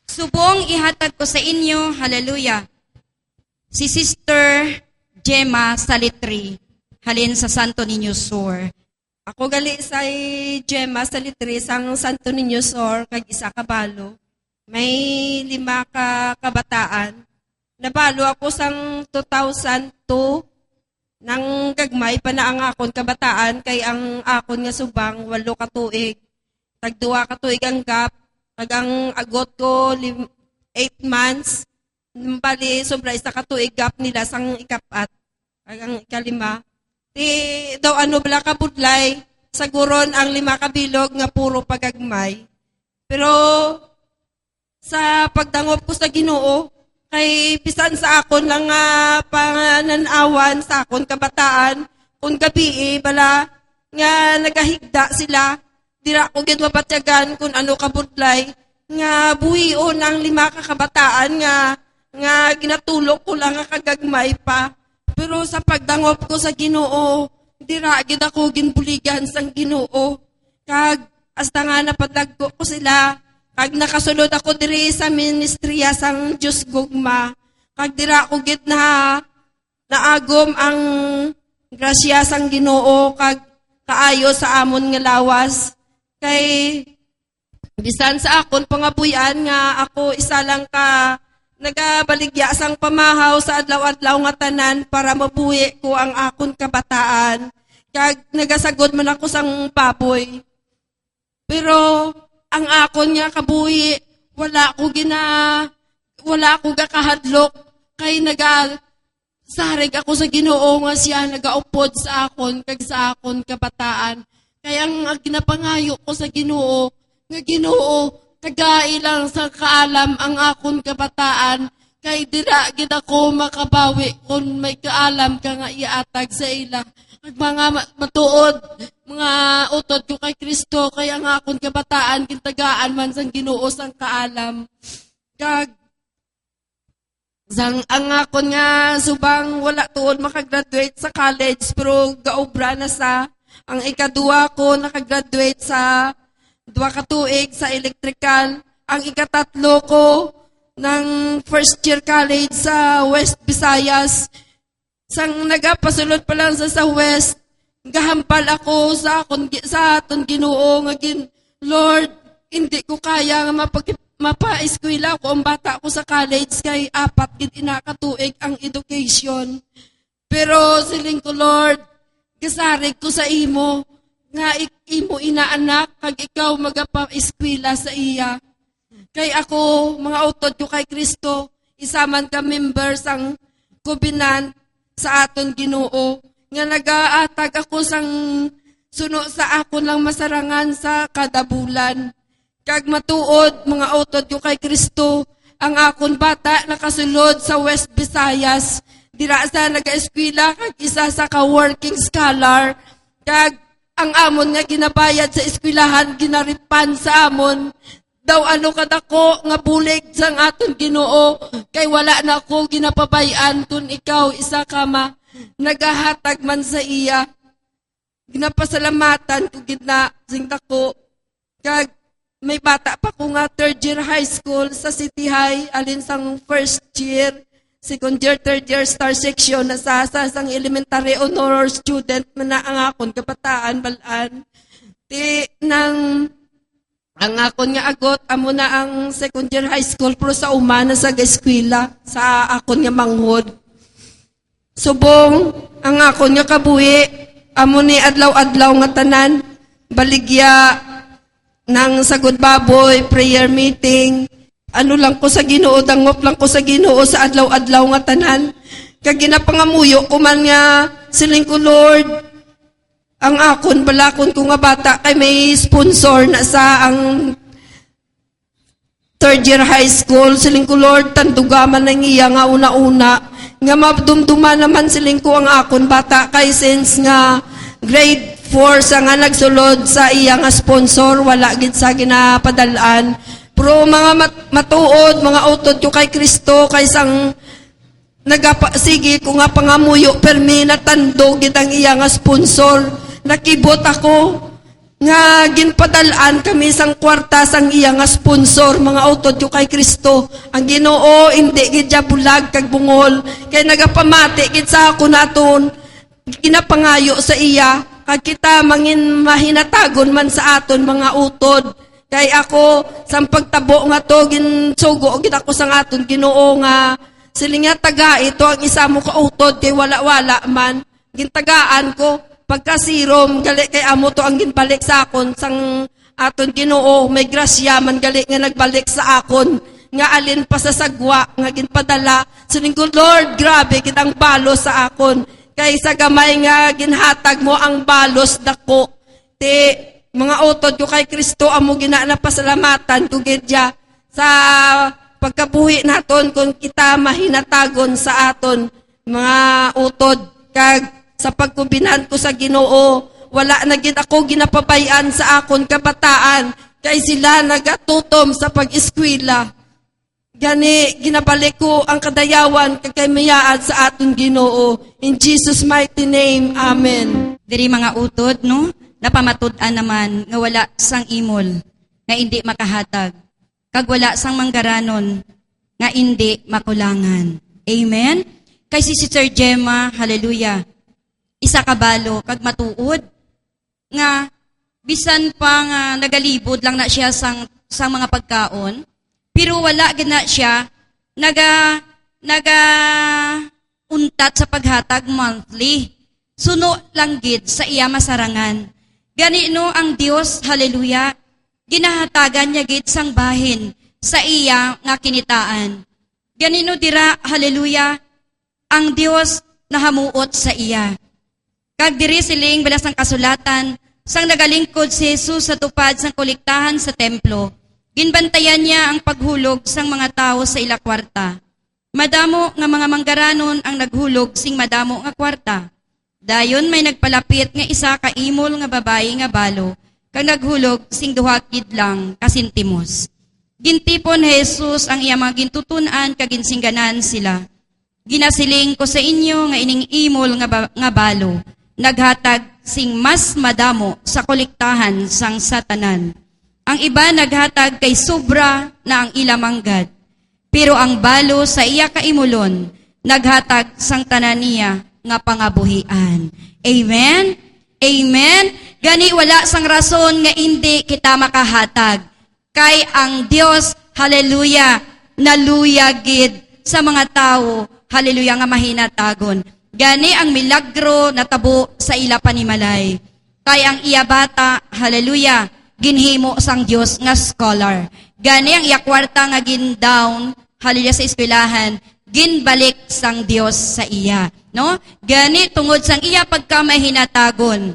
Subong ihatag ko sa inyo, haleluya, si Sister Gemma Salitri, halin sa Santo Niño Sur. Ako gali sa Gemma Salitri sang Santo Niño Sur kag isa ka balo. May 5 ka kabataan. Nabalo ako sang 2002 nang gagmay pa na ang akon kabataan kay ang akon nga subang 8 ka tuig. Tag 2 ka tuig ang gap. Kag ang agot ko 8 months. Bali sobra isa ka tuig gap nila sang ikapat. Kag ang ikalima. Daw ano bala ka budlay, saguron ang 5 kabilog nga puro pagagmay. Pero sa pagdangop ko sa Ginoo, kay bisan sa akon lang nga pananawan sa akon kabataan, kung gabi bala nga nagahigda sila, dira ko gid mapatyagan kung ano ka budlay, nga buhion ang 5 ka kabataan nga ginatulok ko lang nga kagagmay pa. Pero sa pagdangop ko sa Ginoo, dira gid ako ginbuligan sang Ginoo. Kag hasta nga napadagko ko sila, kag nakasulod ako diri sa ministriya sang Dios gugma. Kag dira ko gid na naagom ang grasya sang Ginoo kag kaayo sa amon nga lawas. Kay bisan sa akon pangabuyan nga ako isa lang ka nagabaligya sang pamahaw sa adlaw-adlaw nga tanan para mabuhi ko ang akon kabataan. Kag nagasagod man ako sang baboy. Pero ang akon nga kabuhi, wala ko gakahadlok kay sarig ako sa Ginoo nga siya nagaupod sa akon kag sa akon kabataan. Kaya ang ginapangayo ko sa Ginoo, nga Ginoo, kagailang sa kaalam ang akon kabataan, kay dira gid ako makabawi kung may kaalam ka nga iatag sa ila. At mga matuod, mga utod ko kay Kristo, kay ang akon kabataan, kintagaan man sang Ginoo sang kaalam. Kag, ang akon nga subang wala tuod makagraduate sa college, pero gaobra na sa, ang ikaduwa ko nakagraduate sa 2 ka tuig sa electrical. Ang ikatatlo ko ng first year college sa West Visayas. Sang nagapasulod pa lang sa West, gahampal ako sa aton Ginoo nga Lord, hindi ko kaya nga mapa-eskwela ko ang bata ko sa college kay 4 gid inakatuig ang education. Pero siling ko, Lord, gasarig ko sa imo nga imo inaanak kag ikaw magapa-eskwela sa iya. Kay ako, mga utod ko kay Kristo, isa man ka member sang covenant sa aton Ginoo, nga nagaatag ako sang suno sa akon lang masarangan sa kada bulan. Kag matuod, mga utod ko kay Kristo, ang akon bata nakasulod sa West Visayas, dira sa nag-eskwela kag isa sa ka-working scholar, kag ang amon nga ginabayad sa eskwelahan, ginaripan sa amon, daw ano kadako nga bulig sang aton Ginoo, kay wala na ako ginapabayan kung ikaw isa ka nagahatag man sa iya. Ginapasalamatan ko gidna sing dako. Kag may bata pa ko nga 3rd year high school sa City High, alin sang 1st year, 2nd year, 3rd year star section na sa sang elementary honor student man na ang akon kabataan balaan. Ang akon nga agot, amo na ang 2nd year high school pero sa umana sa eskwela sa akon nga manghod. Subong, ang akon nga kabuhi, amo ni adlaw-adlaw nga tanan, baligya ng sagod baboy, prayer meeting, ano lang ko sa Ginoo, dangop lang ko sa Ginoo sa adlaw-adlaw nga tanan. Kag ginapangamuyo ko man nga siling ko, Lord, ang akon balakon ko nga bata kay may sponsor na sa ang third year high school. Siling ko, Lord, tandugaman ng iya nga una-una. Nga mabdumduma naman siling ko ang akon bata kay since nga grade 4 sa nga nagsulod sa iya nga sponsor, wala gid sa ginapadalaan. Pero mga matuod, mga utod ko kay Kristo, kay sang sige ko nga pangamuyo, permi natandog gid ang iya nga sponsor. Nakibot ako nga ginpadalaan kami sang kwarta sang iya nga sponsor, mga utod ko kay Kristo. Ang Ginoo hindi gid ja bulag kag bungol, kay nagapamati gid sa ako naton, ginapangayo sa iya, kag kita mangin mahinatagon man sa aton mga utod. Kay ako sang pagtabo nga to ginsugo gid ako sang aton Ginoo nga siling nga taga ito ang isa mo kautod kay wala-wala man gintagaan ko. Pagkasirom, gali kay amo to ang ginbalik sa akon sang aton Ginoo, may grasya man gali nga nagbalik sa akon, nga alin pa sa sagwa, nga ginpadala. Sining ko, Lord, grabe, kitang balos sa akon. Kay sa gamay nga ginhatag mo ang balos dako. Ti, mga utod ko kay Kristo, amo ginana pasalamatan ko gidya sa pagkabuhi naton kung kita mahinatagon sa aton mga utod. Kag sa pagkubinan ko sa Ginoo, wala na gid ako ginapabayan sa akon kabataan, kay sila nagatutom sa pag-eskwela. Gani, ginabalik ko ang kadayawan kay mayaan sa aton Ginoo. In Jesus' mighty name, Amen. Diri mga utod, no? Napamatud-an naman nga wala sang imol nga hindi makahatag. Kag wala sang manggaranon nga hindi makulangan. Amen? Kay si Sister Gemma, hallelujah, isa kabalo kag matuod nga bisan pa nga nagalibod lang na siya sang mga pagkaon, pero wala gid na siya naga untat sa paghatag monthly. Suno lang gid sa iya masarangan. Gani no ang Dios, hallelujah, ginahatagan niya gid sang bahin sa iya nga kinitaan. Gani no dira, hallelujah, ang Dios nahamuot sa iya. Kag diri siling balas ng kasulatan, sang nagalingkod si Jesus sa tupad sang kolektahan sa templo, ginbantayan niya ang paghulog sang mga tao sa ila kwarta. Madamo nga mga manggaranon ang naghulog sing madamo nga kwarta. Dayon may nagpalapit nga isa ka imol nga babayi nga balo, kag naghulog sing duha kidlang kasintimos. Gintipon ni Jesus ang iya mga gintutunan kag ginsingganan sila. Ginasiling ko sa inyo nga ining imol nga balo, naghatag sing mas madamo sa kolektahan sang satanan. Ang iba naghatag kay sobra na ang ila manggad. Pero ang balo sa iya kaimulon, naghatag sang tanan niya nga pangabuhian. Amen? Amen? Gani wala sang rason nga hindi kita makahatag. Kay ang Dios, hallelujah, naluyagid sa mga tao, hallelujah, nga mahinatagon. Gani ang milagro natabo sa ila panimalay. Kay ang iya bata, hallelujah, ginhimo sang Dios nga scholar. Gani ang iya kwarta nga gin-down, hallelujah, sa eskwelahan, ginbalik sang Dios sa iya. No? Gani tungod sang iya pagkamahinatagon.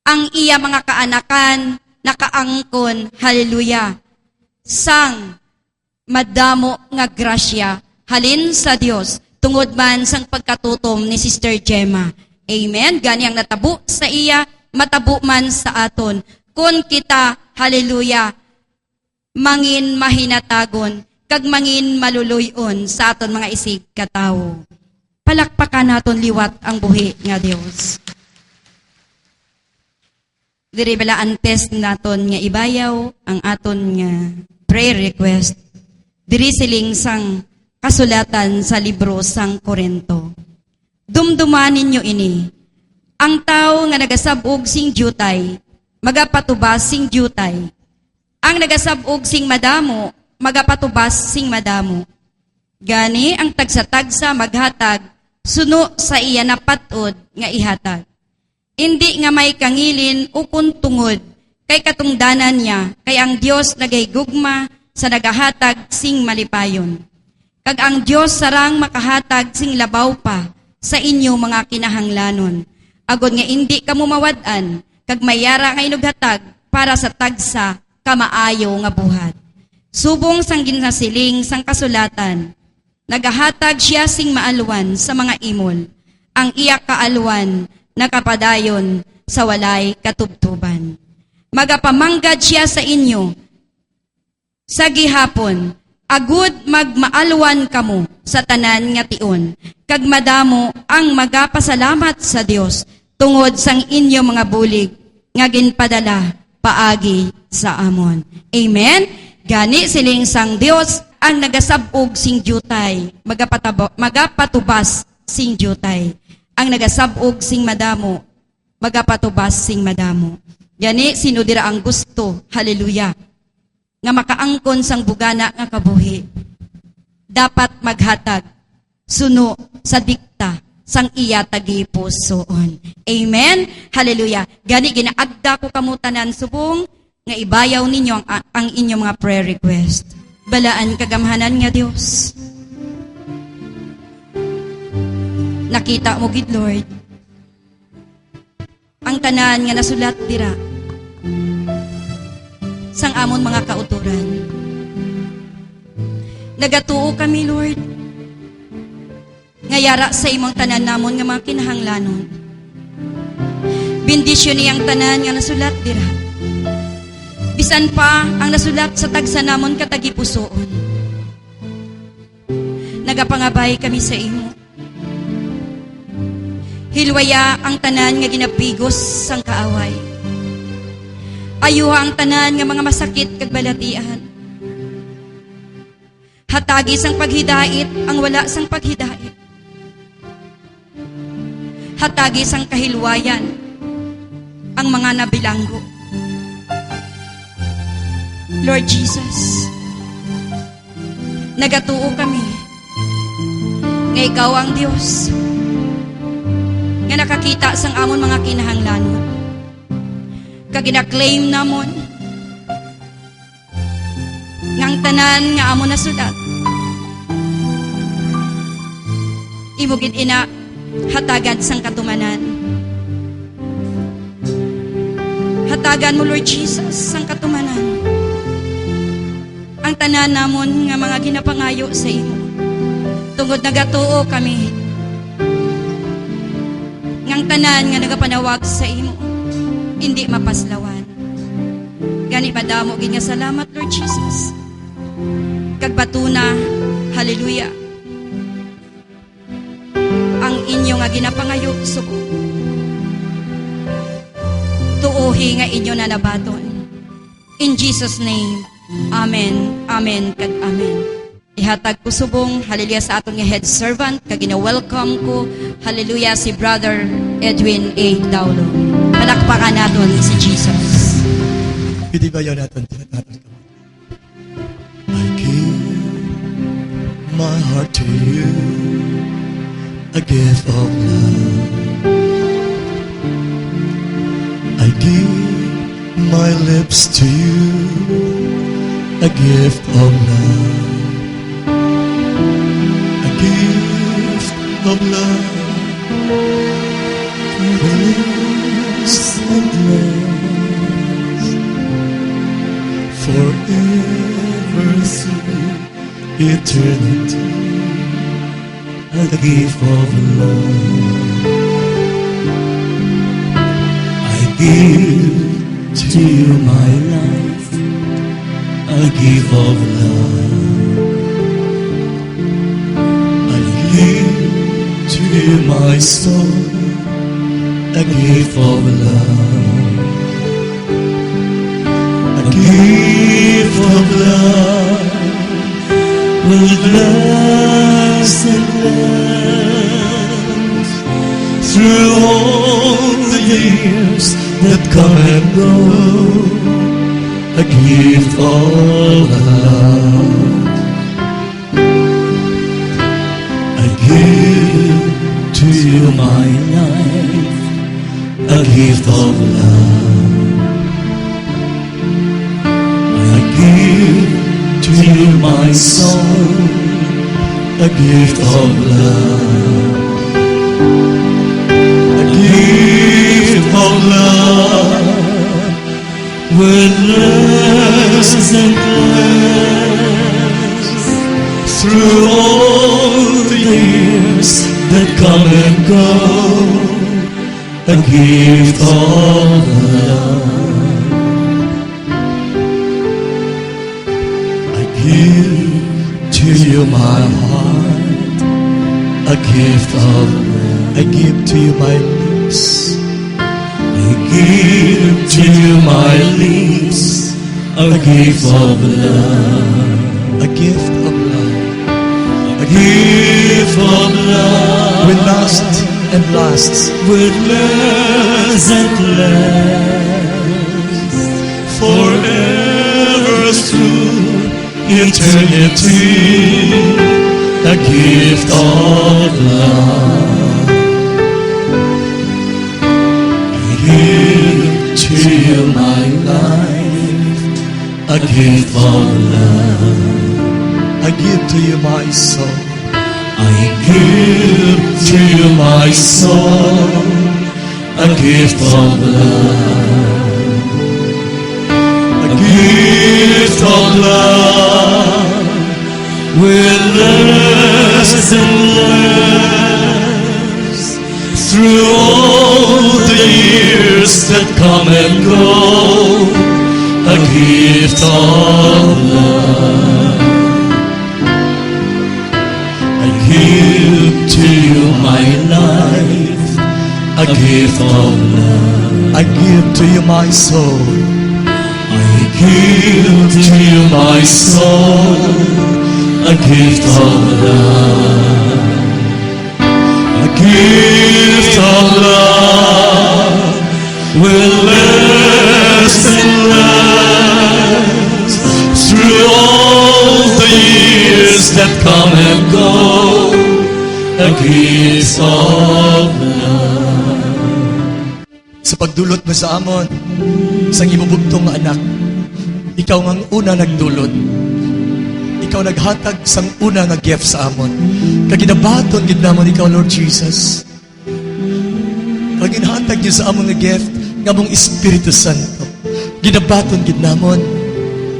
Ang iya mga kaanakan, nakaangkon, hallelujah, sang madamo nga grasya, halin sa Dios, tungod man sang pagkatutom ni Sister Gemma. Amen? Gani ang natabo sa iya, matabo man sa aton. Kung kita, hallelujah, mangin mahinatagon, kag mangin maluluyon sa aton mga isig katawo. Palakpakan naton liwat ang buhi nga Dios. Diri bala antes naton nga ibayaw ang aton nga prayer request. Diri siling sang kasulatan sa libro sang Korinto. Dumdumanin nyo ini. Ang tao nga nagasabog sing jutay, magapatubas sing jutay. Ang nagasabog sing madamo, magapatubas sing madamo. Gani ang tagsa-tagsa maghatag, suno sa iya na patod nga ihatag. Hindi nga may kangilin o kuntungod, kay katungdanan niya, kay ang Dios nagaygugma, sa nagahatag sing malipayon. Kag ang Dios sarang makahatag sing labaw pa sa inyo mga kinahanglanon. Agod nga indi kamo mawad-an, kag mayara nga inughatag para sa tagsa kamaayo nga buhat. Subong sang ginasiling sang kasulatan, nagahatag siya sing maalwan sa mga imol, ang iya kaalwan nakapadayon sa walay katubtuban. Magapamanggad siya sa inyo sa gihapon, agud magmaalwan kamo sa tanan nga tion, kag madamo ang magapasalamat sa Dios tungod sang inyo mga bulig nga ginpadala paagi sa amon. Amen. Gani siling sang Dios ang nagasabog sing jutay, magapatubas sing jutay. Ang nagasabog sing madamo, magapatubas sing madamo. Gani sino dira ang gusto, hallelujah, nga makaangkon sang bugana nga kabuhi. Dapat maghatag suno sa dikta sang iya tagi pusoon. Amen. Hallelujah. Gani ginaagda ko kamutanan subong nga ibayaw ninyo ang inyong mga prayer request. Balaan kagamhanan nga Dios. Nakita mo gid Lord ang tanan nga nasulat dira sang amon mga kauturan. Nagatuo kami Lord ngayara sa imong tanan namon nga mga kinahanglanon. Bendisyon niyang tanan nga nasulat dira. Bisan pa ang nasulat sa tagsa namon katagipusoon. Nagapangabay kami sa imo. Hilwaya ang tanan nga ginapigos sang kaaway. Ayuha ang tanan nga mga masakit kag balatian. Hatagi sang paghidait ang wala sang paghidait. Hatagi sang kahilwayan ang mga nabilanggo. Lord Jesus, nagatuo kami nga ikaw ang Diyos nga nakakita sang amon mga kinahanglanon. Kag gina-claim namon ngang tanan nga amon nasulat. Imo gid ina hatagan sang katumanan. Hatagan mo Lord Jesus sang katumanan. Ang tanan namon nga mga ginapangayo sa imo. Tungod nagatuo kami ngang tanan nga nagapanawag sa imo, hindi mapaslawan. Gani madamo gid nga salamat Lord Jesus. Kag batuna, hallelujah, ang inyo nga ginapangayo suko. Tuohi nga inyo na nabaton. In Jesus name, amen, amen, kag amen. Ihatag ko subong, hallelujah, sa aton nga head servant, kag gina-welcome ko, hallelujah, si Brother Edwin A. Daulo. Palakpakan naton si Jesus. Pinibayaw natin tinatapos kami. I give my heart to you, a gift of love. I give my lips to you, a gift of love. A gift of love. Release and bless forever through eternity. A gift of love. I give to you my life, a gift of love. I give to you my soul, a gift of love. A gift of love will bless and last through all the years that come and go. A gift of love. I give to you my life, a gift of love. I give to my soul a gift of love, a gift of love, witness and bless through all the years that come and go, a gift of love. I give to you my heart, a gift of love. I give to you my lips, I give to you my lips, a gift of love, a gift of love, a gift of love, will last and lasts, will last and last, forever through eternity, a gift of love. I give to you my life, a gift of love. I give to you my soul, I give to you my soul, a gift of love, a gift of love, will last and last through all the years that come and go, a gift of love. I give to you my life, a gift of love. I give to you my soul, I give to you my soul, a gift of love, a gift of love, will last and last through all the years that come and go, a gift of love. Sa pagdulot mo sa amon, isang ibubugtong nga anak, ikaw ang una nagdulot. Ikaw naghatag sang una nga gift sa amon. Kaginabaton gid namon ikaw, Lord Jesus. Kaginhatag niyo sa amon nga gift nga mong Espiritu Santo. Ginabaton gid namon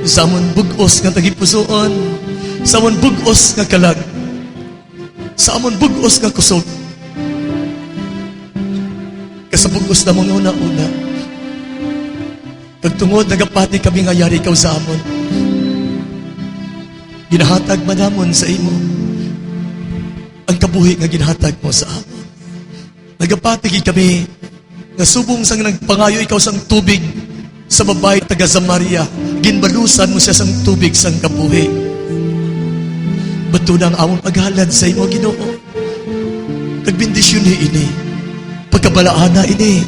sa amon bug-os nga tagipusoon, sa amon bug-os nga kalag, sa amon bug-os nga kusog. Kasabugos na mong una-una. Pagtungod, nagapati kami nga yari ikaw sa amon. Ginahatag man namon sa imo ang kabuhi nga ginahatag mo sa amon. Nagapati kami nga subong sang nagpangayo ikaw sang tubig sa babae taga Samaria. Ginbalusan mo siya sang tubig sang kabuhi. Bato na ang among paghalad sa imo, Ginoo. Kagbindisyon ni ini. Pagkabalaana ini,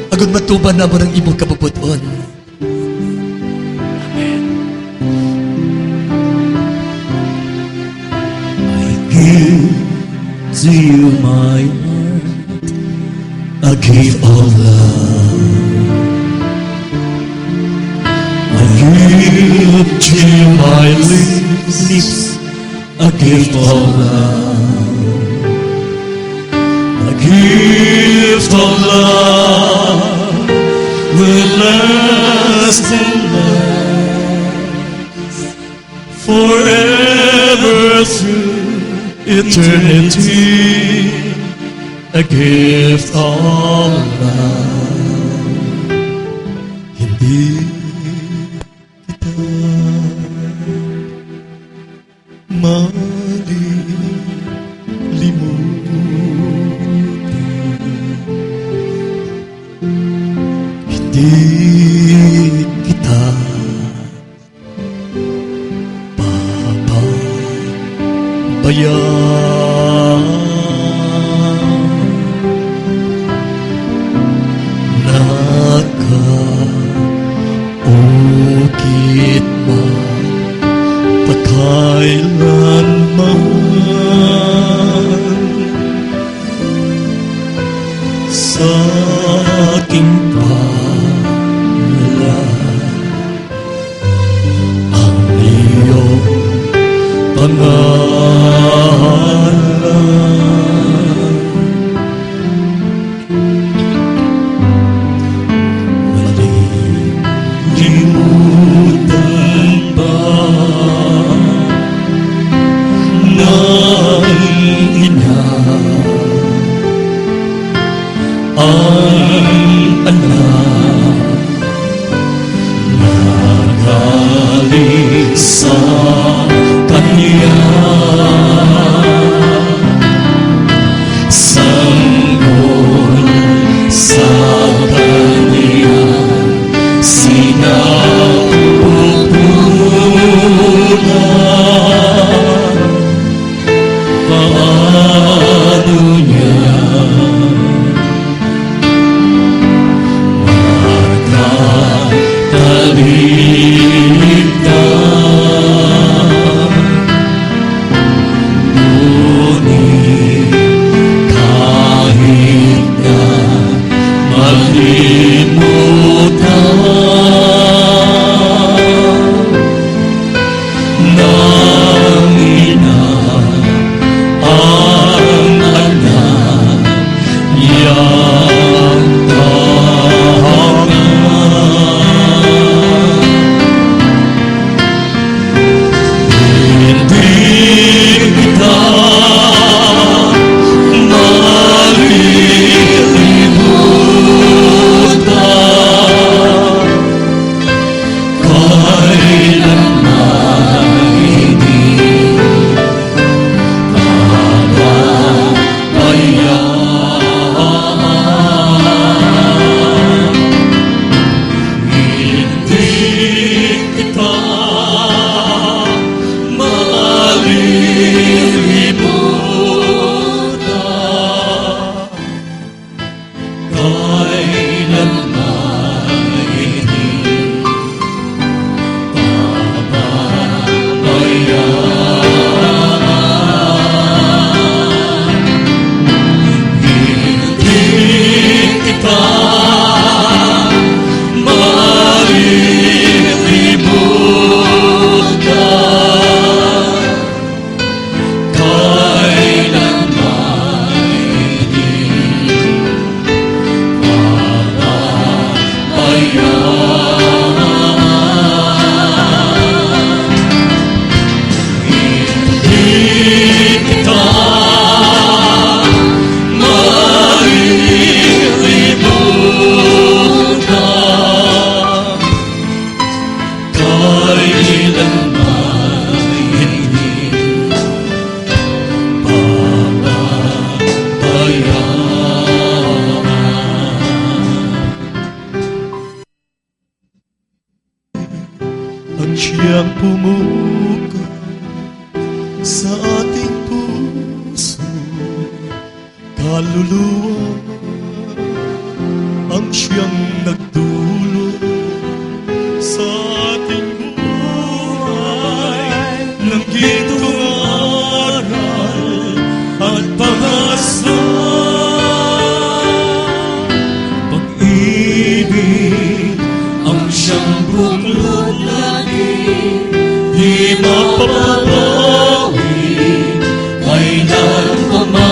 agad matuban na mo ng imong kabubuton. Amen. I give to you my heart, a gift of love. I give to you my lips, a gift of love. A gift of love will last and last forever through eternity. A gift of love. Hindi kita Di kita papabayaan. Nakaukit man pagkailanman sa aking ang iyong ina, ang anak, nagaling sa Kanya. Sanggol sa Kanya sinapupunan. Paano niya magkakaligtan? Ngunit kahit na malimutan ng ina ang anak niyang tahanan. Hindi kita malilimutan, kailanman hindi pababayaan. Hindi kita malilimutan, kailanman hindi pababayaan. Hindi kita malilimutan, kailanman hindi pababayaan. Hindi kita malilimutan, kailanman hindi pababayaan. Ang siyang pumuka sa ating puso, kaluluwa, ang siyang nagdulot sa ating buhay ng gintong aral at pag-asa. Pag-ibig ang siyang buklod lagi, di mapapawi kailanman.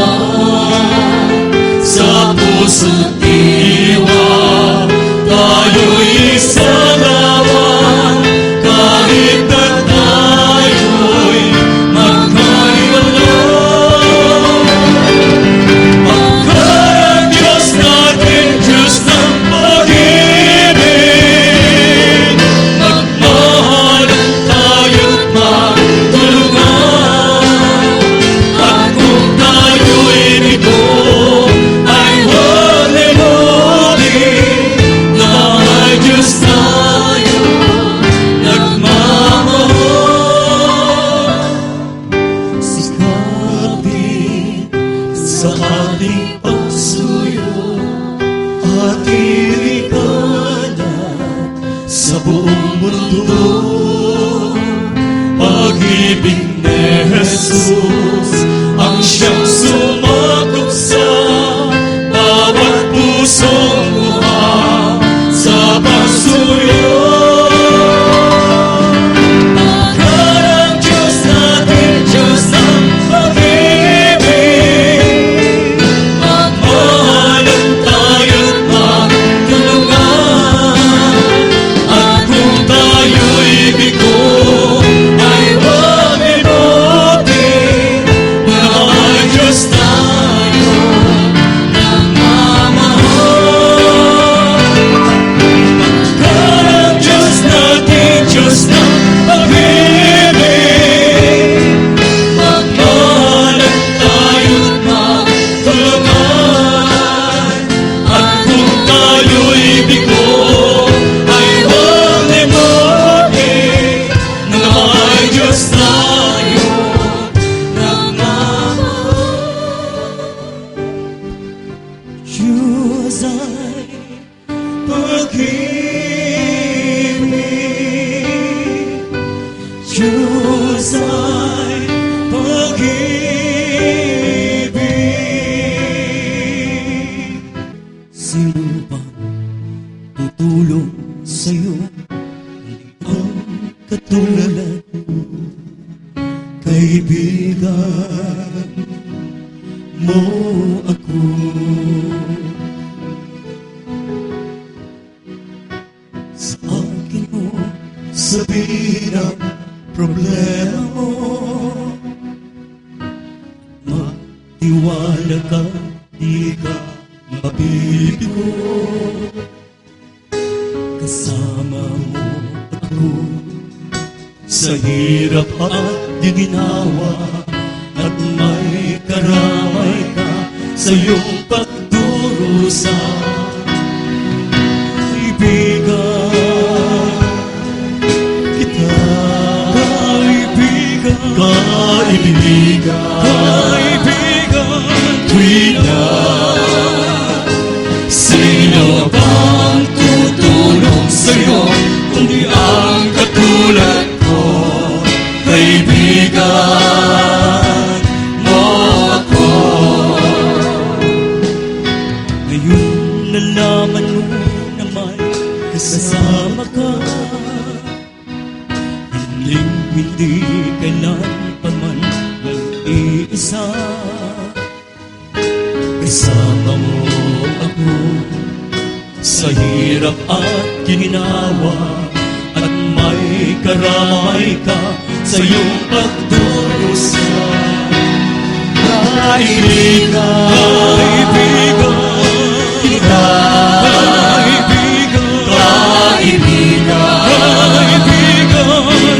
Sa puso't diwa tayo'y isagawan, kahit na tayo'y magkaiwalay. Pagkarang Diyos natin, Diyos ng pag-ibig, magmahalan tayo't magtulungan. At kung tayo'y bigo, ay huwag limutin na may Diyos tayo nagmamahal. Sikapin sa ating pagsuyo at iliganap sa buong mundo. Pag-ibig ni Jesus ang siyang sumakop sa bawat pusong buha sa pagsuyo. Pagkarang Diyos natin, Diyos ng pag-ibig, magmahalan tayo't magtulungan. At kung tayo'y bigo, ay huwag limutin na mo ako. Sa akin mo sabihin ang problema mo. Magtiwala ka, di ka mabibigo. Kasama mo ako sa hirap at ginawa, at may karamay ka sa iyong pagdurusa. Kaibigan kita, kaibigan, tuwing na sino bang tutulong sa'yo kundi ang katulad ko. Kaibigan mo ako. Ngayon nalaman mo na may kasama ka, hindi kailanman mag-iisa. Kasama mo ako sa hirap at ginawa, at may karamay ka sa iyong pagdurusa. Kaibigan kita, kaibigan,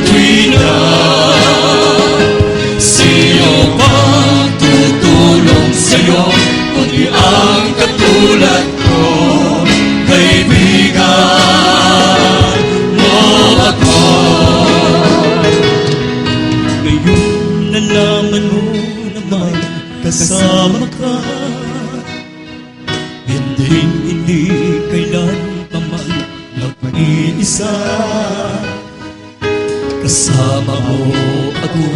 tuwing na sino bang tutulong sa'yo kundi ang katulad ko. Kaibigan mo ako. Ngayon nalaman mo na may kasama ka, hindi kailan pa man mag-iisa. Kasama mo ako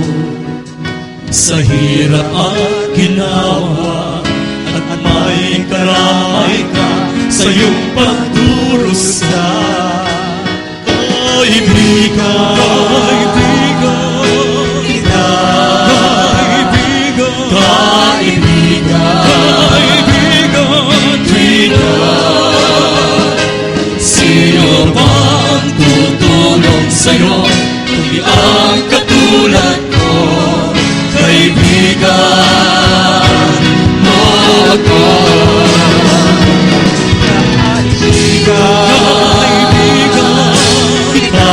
sa hirap at ginawa, at may karamay ka sa iyong pagdurusa. Kaibigan kita, kaibigan, tuwing na sino bang tutulong sa'yo kundi ang katulad ko. Kaibigan mo ako. Kaibigan kita,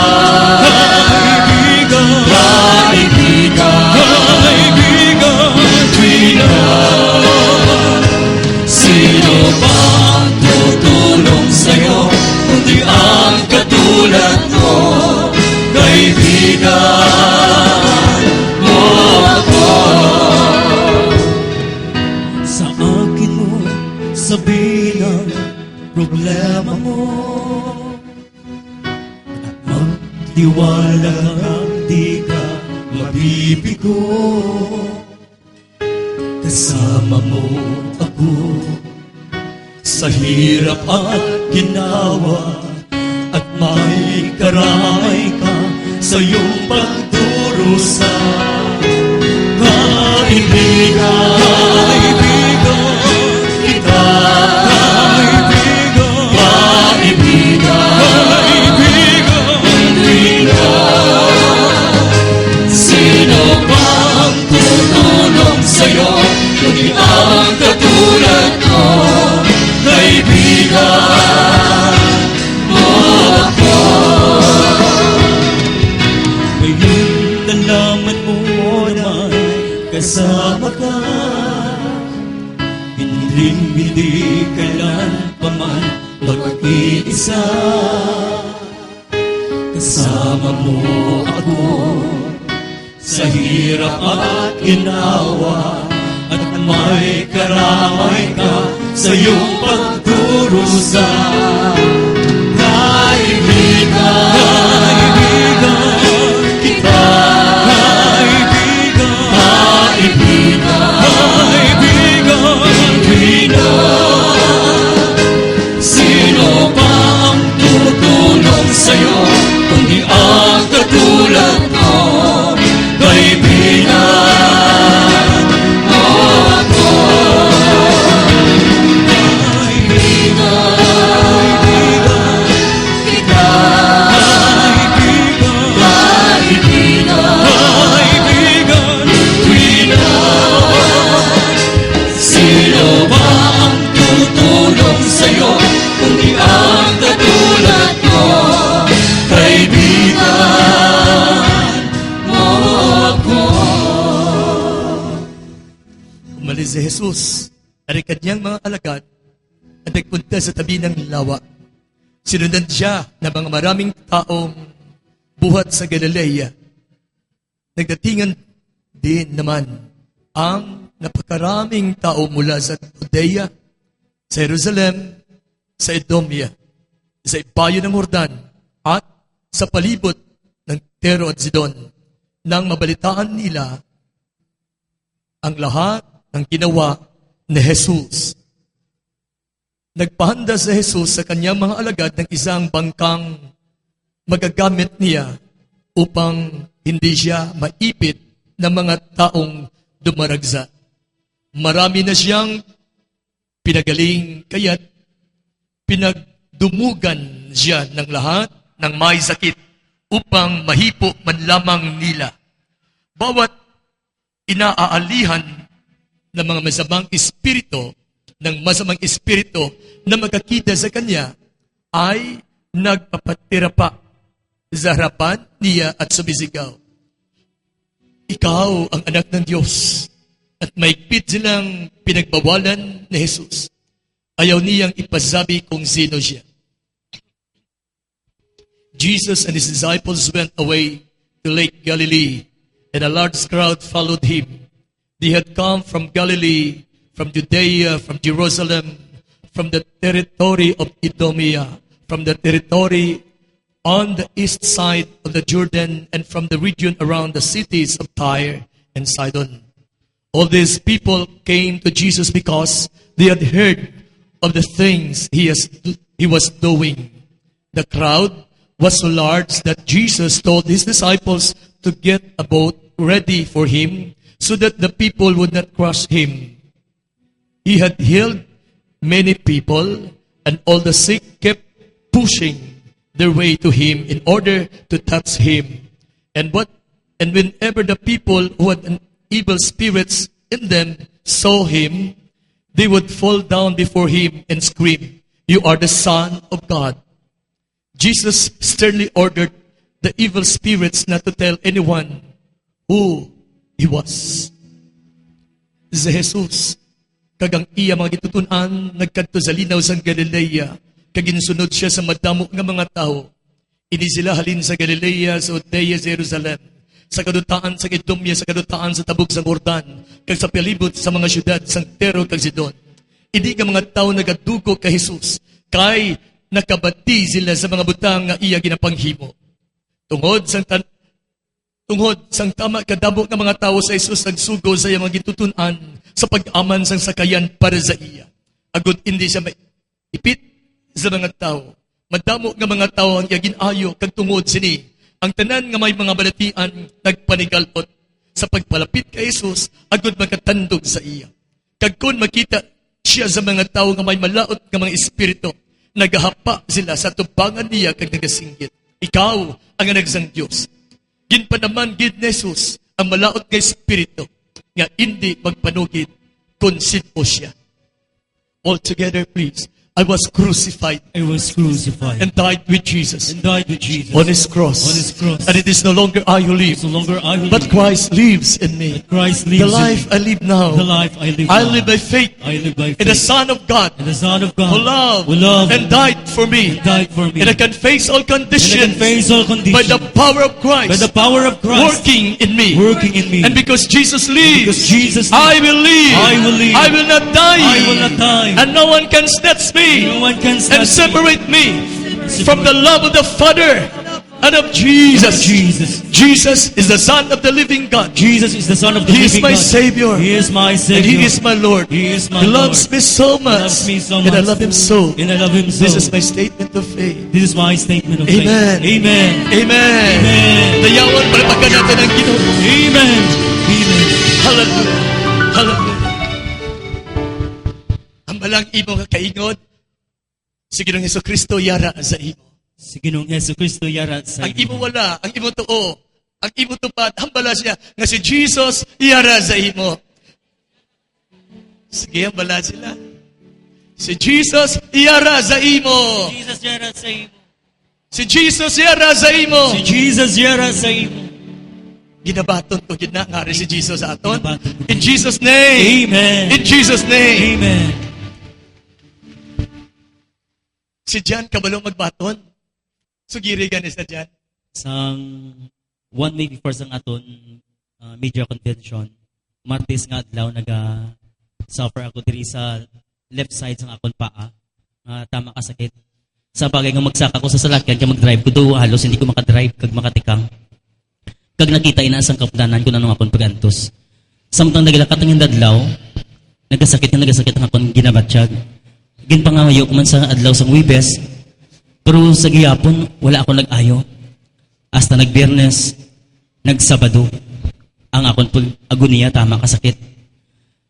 kaibigan, tuwing na sino bang tutulong sa'yo kundi ang katulad ko. Kaibigan mo ako. Sa akin mo sabihin ang problema mo, at magtiwala kang di ka mabibigo. Kasama mo ako sa hirap at ginawa, at may karamay ka sa iyong pagdurusa. Kaibigan kita, kaibigan, tuwing na sino bang tutulong sa'yo kundi ang katulad ko. Kaibigan mo ako. Ngayon nalaman mo na may kasama ka, hindi kailan pa man mag-iisa. Kasama mo ako sa hirap at ginawa, at may karamay ka sa iyong pagdurusa. Kaibigan kita, kaibigan, tuwing na sino bang tutulong sa'yo kundi ang katulad ko. Kaibigan mo ako. Umalis si Jesus at ang kanyang mga alagad at nagpunta sa tabi ng lawa. Sinundan siya ng mga maraming taong buhat sa Galilea. Nagdatingan din naman ang napakaraming tao mula sa Judea, sa Jerusalem, sa Edomia, sa ibayo ng Jordan, at sa palibot ng Tiro at Sidon, nang mabalitaan nila ang lahat ng ginawa ni Jesus. Nagpahanda si Jesus sa kanyang mga alagad ng isang bangkang magagamit niya upang hindi siya maipit ng mga taong dumaragsa. Marami na siyang pinagaling, kaya't pinagdumugan siya ng lahat ng may sakit upang mahipo man lamang nila. Bawat inaaalihan ng mga masamang espiritu, na magkakita sa kanya ay nagpapatira pa sa harapan niya at sumisigaw, "Ikaw ang anak ng Diyos." At maigpit silang pinagbawalan ni Jesus. Ayaw niyang ipasabi kung sino siya. Jesus and his disciples went away to Lake Galilee, and a large crowd followed him. They had come from Galilee, from Judea, from Jerusalem, from the territory of Edomia, from the territory on the east side of the Jordan, and from the region around the cities of Tyre and Sidon. All these people came to Jesus because they had heard of the things he was doing. The crowd was so large that Jesus told his disciples to get a boat ready for him so that the people would not crush him. He had healed many people, and all the sick kept pushing their way to him in order to touch him. And whenever the people who had evil spirits in them saw him, they would fall down before him and scream, "You are the Son of God." Jesus sternly ordered the evil spirits not to tell anyone who he was. Si Jesus, kagang iya mga gitutunan, nagkadto sa linaw sa Galilea, kaginsunod siya sa madamo nga mga tao. Ini sila halin sa Galilea, sa Judea, sa Jerusalem, sa kadutaan sa Edomia, sa kadutaan sa tabog sa Jordan, kag sa palibot sa mga syudad sang Tiro kag Sidon. Hindi ka mga tao nagadugo kay Jesus, kay nakabati sila sa mga butang nga iya ginapanghimo. Tungod sang tama kadabo nga mga tao sa Jesus nagsugo sa iyang mga gitutunan sa pag-aman sang sakayan para sa iya. Agud hindi siya maipit sa mga tao. Madamo nga mga tao ang iya ginayo kag tungod sini. Ang tanan nga may mga balatian nagpanigalot sa pagpalapit kay Jesus agud makatandog sa iya. Kag kun makita siya sa mga tao nga may malaot nga mga espiritu, nagahapa sila sa tubangan niya kag nagasinggit. Ikaw ang anak sang Dios. Ginpa naman gid ni Jesus ang malaot nga espiritu nga hindi magpanugid kung sino siya. All together, please. I was crucified. I was crucified. And died with Jesus. And died with Jesus. On his cross. On his cross. And it is no longer I who live. It's no longer I who But live. Christ lives in me. But Christ lives The life I live now. The life I live I now. live by faith. I live by In the faith. Son of God. And the Son of God. Who loved. And And died for me. died for me. And I can face all And I can conditions. face all conditions. By the power of Christ. By the power of Christ. Working in me. Working in me. And because Jesus lives. Because Jesus lives. I will live. I will live. I will not die. I will not die. And no one can snatch me. No one can And snatch separate me from the love of the Father and of Jesus. Jesus. Jesus is the Son of the living God. Jesus is the Son of the He is living my God. Savior. He is my And Savior. He is my Lord. He is my He loves Lord. me so He much. loves me so And I much. love Him so. And I love Him so. This is my statement of faith. This is my statement of Amen. faith. Amen. Amen. Amen. Dayawan palapakan natin ang Ginoo. Amen. Amen. Hallelujah. Hallelujah. Ang balang imo nga kaingod, si Ginoong Hesukristo yara sa imo. Si Ginoong Jesucristo yara sa Ang imo wala, ang imo tuo, ang imo tupad, hambala siya nga si Jesus yara sa imo. Sige, hambala sila. Si Jesus yara sa imo. Jesus yara sa imo. Si Jesus yara sa imo. Si Jesus yara sa imo. Ginabaton to gid na nga rin si Jesus sa aton. Ginabaton ko. In Jesus name. Amen. In Jesus name. Amen. Si John kabalo magbaton. Sugiri ganis na John. Sang 1 week before sang aton media convention, Martes nga adlaw suffer ako diri sa left side sang akon paa. Tama ka sakit. Sa bagay nga magsaka ko sa salakyan kay mag-drive ko do halos hindi ko makadrive kag makatikang. Kag nakita ina sang kapdanan ko nanong akon pagantos. Samtang naglakat ang adlaw, nagasakit ang akon ginabatsyag. Ginpangayo ko man sa adlaw sang Webes. Pero sa gihapon wala ako nag-ayo. Hasta nag-Biyernes, nag-Sabado, ang akon agoniya tama kasakit.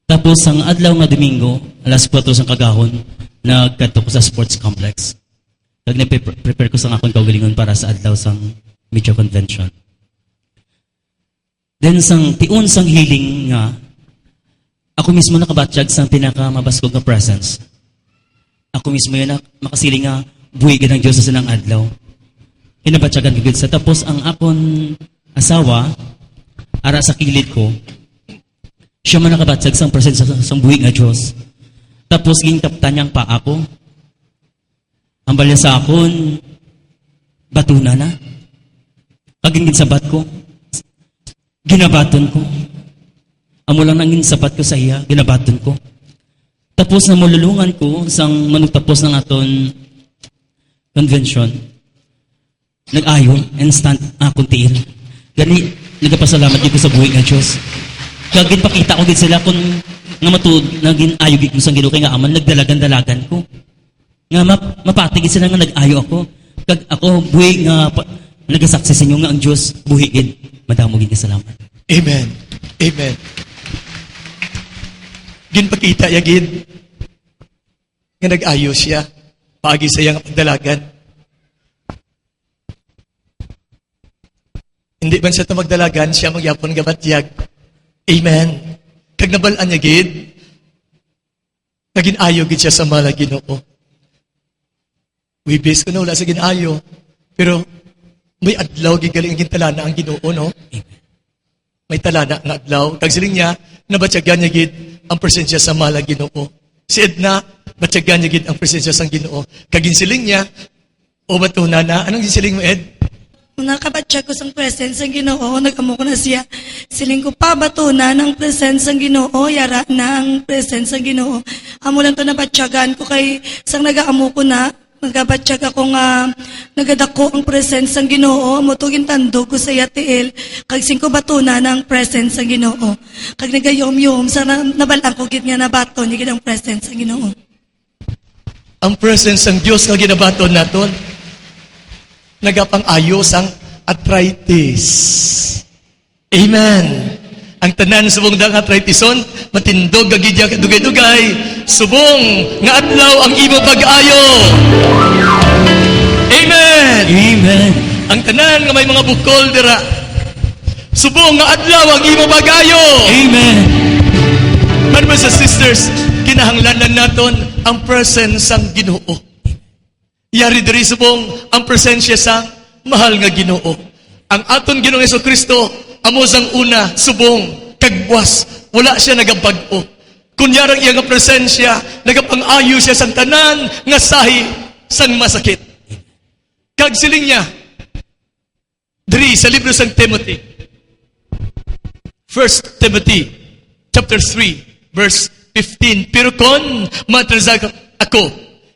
Tapos ang adlaw nga Domingo, alas 4 sang kagahon, nagkadto ko sa sports complex. Kag nag-prepare ko sang akon kaugalingon para sa adlaw sang media convention. Then sang tiun sang healing nga, ako mismo nakabatsyag sang pinakamabaskog nga presence. Ako mismo yun na makasiling nga buhay ng Diyos sa sinang adlaw. Hinabatyagan ko sa tapos ang akon asawa, ara sa kilid ko, siya man nakabatsag sang presensya sang buhay nga Diyos. Tapos gingkaptan niyang paa ko. Ang balya sa akon, batuna na. Kagingin sabat ko, ginabaton ko. Amo lang nangin sabat ko sa iya, ginabaton ko. Tapos na mululungan ko sang manutapos ng aton convention. Nag-ayon, instant akong tiil. Gani, nagapasalamat ko sa buhay nga Diyos. Kagin pakita ko din sila kung nga matud, naging ayo gid ko sang Ginoo kay nga aman nagdalagan-dalagan ko. Nga mapatigid sila nga nag-ayo ako. Kag ako buhay nga nagasakses inyo nga ang Diyos buhay gid. Madamo gid salamat. Amen. Amen. Ginpakita ya gid nga nag-ayo siya paagi sa iyang pagdalagan. Hindi man siya magdalagan, siya magyapon gabatyag. Amen. Kag nabalaan niya gid, naging-ayo gid siya sa mala Ginoo. Wibis ko na wala sa ginayo, pero may adlaw gigaling ang talana ang Ginoo, no? May talana nga adlaw. Kag siling niya, nabatyagan niya gid ang presensya sa mala Ginoo. Si Edna, batyagan niya gid ang presensya sang Ginoo. Kag ginsiling niya, o batuna na, anong ginsiling mo, Ed? Nakabatsyag ko sang presence ng Ginoo, nagamo ko na siya. Siling ko pa bato na ng presence ng Ginoo, yara na ang presence ng Ginoo. Amo lang to nabatyagan ko kay sang nagaamo ko na, nagabatsyag ako nga nagadako ang presence ng Ginoo, amo to gintandog ko sa yatiil, kag singko bato na ng presence ng Ginoo. Kag nagayom-yom, sa nabalang ko gid nga nabato ni gid ang presence ng Ginoo. Ang presence ng Diyos nga ginabaton naton, nagapang-ayos ang arthritis. Amen. Ang tanan subong dang arthritison, matindog gagidya kadugay-dugay, subong nga adlaw ang imo pag-ayo. Amen. Amen. Ang tanan nga may mga bukol dira, subong nga adlaw ang imo pag-ayo. Amen. Brothers and sisters, kinahanglanan naton ang presence ng Ginoo. Yari diri subong ang presensya sa mahal nga Ginoo. Ang aton Ginoong Jesucristo amo sang una subong kagwas, wala siya nagabag-o. Kunyarang iya nga presensya nagapang-ayo siya sang tanan nga sahi sang masakit. Kag siling niya diri sa libro sang Timothy, 1 Timothy chapter 3 verse 15, pero kon matrazag ako,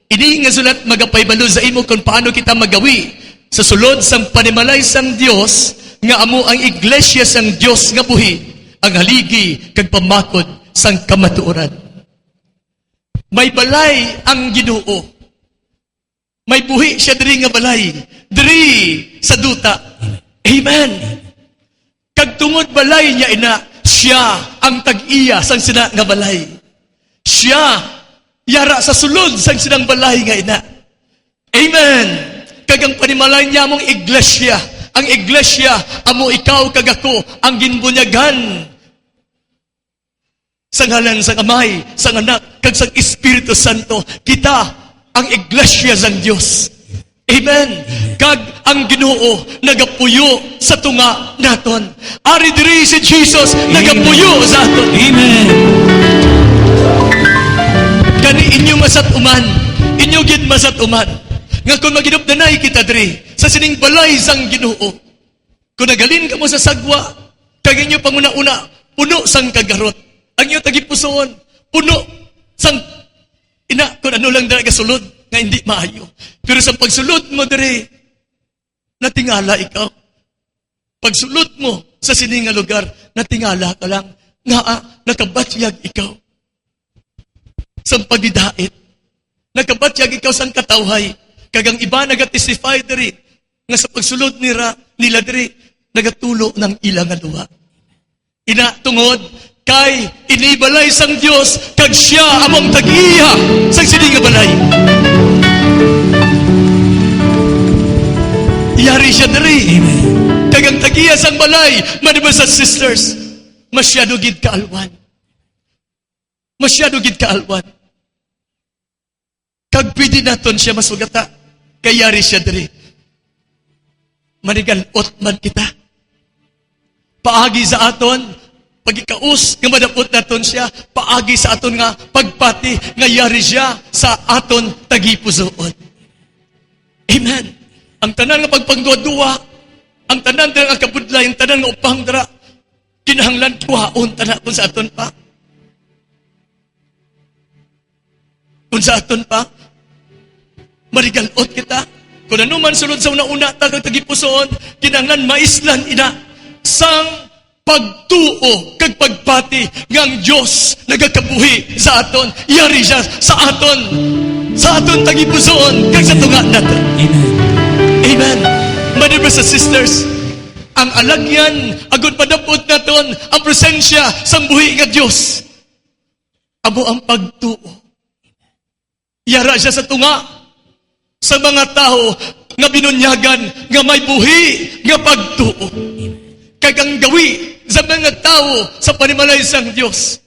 ini nga sulat magapaybalo sa imo kung paano kita magawi sa sulod sang panimalay sang Dios nga amo ang iglesia sang Dios nga buhi, ang haligi kag pamakod sang kamatuoran. May balay ang Ginoo. May buhi siya diri nga balay, diri sa duta. Amen. Kag tungod balay niya ina, siya ang tag-iya sang sina nga balay. Siya yara sa sulod sang sinang balay nga ina. Amen. Kag ang panimalay niya mong iglesia. Ang iglesia, amo ikaw kag ako, ang ginbunyagan. Sang ngalan sang Amay, sang Anak, kag sang Espiritu Santo. Kita ang iglesia sang Diyos. Amen. Kag ang Ginoo nagapuyo sa tunga naton. Ari diri si Jesus nagapuyo sa aton. Amen. Kani inyo masatuman, inyo gid masatuman. Nga kung maginupdanay kita diri sa sining balay sang Ginoo. Kung nagalin ka mo sa sagwa, kag inyo panguna-una puno sang kagarot. Ang inyo tagipusoon, puno sang ina kung ano lang dira gasulod nga hindi maayo. Pero sa pagsulod mo diri, natingala ikaw. Pagsulod mo sa sining nga lugar, natingala ka lang nga nakabatyag ikaw. Sang pagdidait, nakabatyag ikaw sang katawhay. Kagang iba nagatestify diri nga sa pagsulod nila diri nagatulo ng ilang nga duwa. Ina tungod kay inibalay sang Dios kag siya among tag-iya sang sining nga balay. Yari siya diri. Amen. Kagang tag-iya sang balay, brothers and sisters, masyado gid kaalwan. Masyado gid kaalwan. Kag pwede naton siya masugata. Kay yari siya diri. Manigalot man kita. Paagi sa aton, pagikaus nga madapot naton siya, paagi sa aton nga pagpati nga yari siya sa aton tagipusoon. Amen. Ang tanan nga pagpangduwa-duwa, ang tanan nga kabudlay, ang tanan nga upang dara, kinahanglan kuhaon tanan kung sa aton pa. Kung sa aton pa, marigalot kita. Kung ano man sulod sa una-una, tagipusoon, kinahanglan maislan ina sang pagtuo kag pagpati ngang Dios nagakabuhi sa aton, yari siya sa aton tagipusoon kag sa tunga naton. Amen. Amen. Brothers and sisters, ang alagyan agud padapot naton ang presensya sang buhi nga Dios. Amo ang pagtuo. Yara siya sa tunga sa mga tao nga binunyagan nga may buhi nga pagtuo. Kagang gawi sa mga tao sa panimalay sang Dios.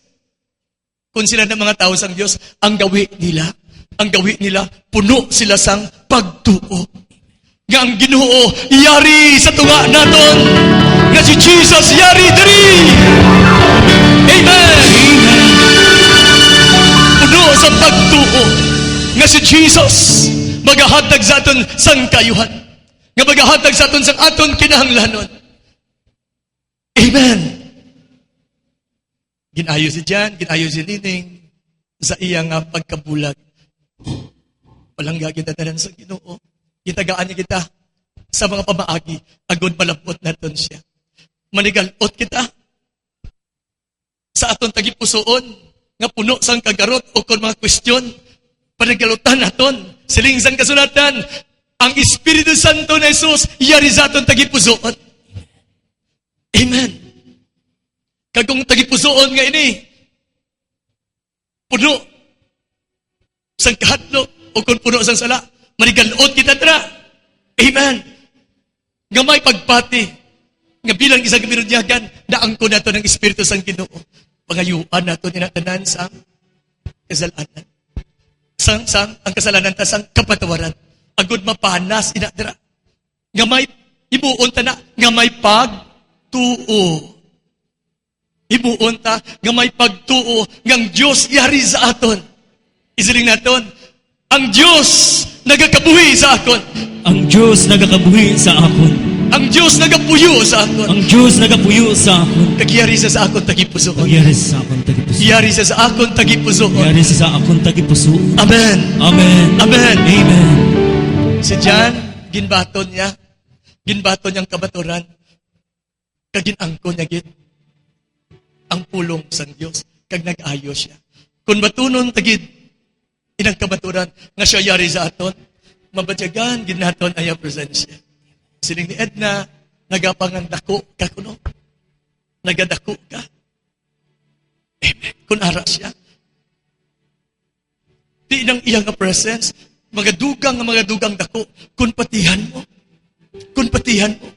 Kung sila ng mga tao sang Dios, ang gawi nila, puno sila sang pagtuo. Nga ang Ginoo yari sa tunga naton, nga si Jesus yari diri. Amen. Puno sa pagtuo, nga si Jesus magahatag sa aton sang kayuhan, nga magahatag sa aton sang aton kinahanglanon. Amen. Ginayo si Jan, ginayo si Nining sa iyang pagkabulag. Palangga kita tanan sa Ginoo. Gitagaan niya kita sa mga pamaagi, agod malapot naton siya. Manigalot kita sa aton tagipusoon, nga puno sang kagarot o kon mga kwestiyon, panigalutan naton, siling sang kasulatan, ang Espiritu Santo na Jesus, yari sa aton tagipusoon. Amen. Kagong tagipusoon nga ini, puno sang kahadlok o kon puno sang sala, manigalot kita tra. Amen. Nga may pagpati, nga bilang isang kabinunyagan, naangko nato ng Espiritu sang Ginoo. Pangayuan nato ninatanan sang kasalanan. Ang kasalanan ta sang kapatawaran. Agud mapanas inadra. Nga may ibuon ta na, nga may pagtuo. Ibuon ta, nga may pagtuo, ngang Diyos yari sa aton. Isiling naton, ang Diyos nagakabuhi sa akon. Ang Diyos nagakabuhi sa akon. Ang Diyos nagapuyo sa akon. Ang Diyos nagapuyo sa akon. Kagyari sa akon tagipusoon. Kagyari sa akon tagipusoon. Yari sa akon tagipusoon. Kagyari sa akon tagipusoon. Amen. Amen. Amen. Amen. Si John, ginbaton niya. Ginbaton niyang kabaturan. Kaginangko niya gid ang pulong sang Dios kag nag-ayo siya. Kung batunon tagid inang kabaturan nga siya yari sa aton, mabatyagan gid naton ay presensya. Sining ni Edna nagapangang dako ka kuno. Nagadako ka. Amen. Kung ara siya. Di nang iyang presence, mga dugang dako, kung patihan mo. Kung patihan mo.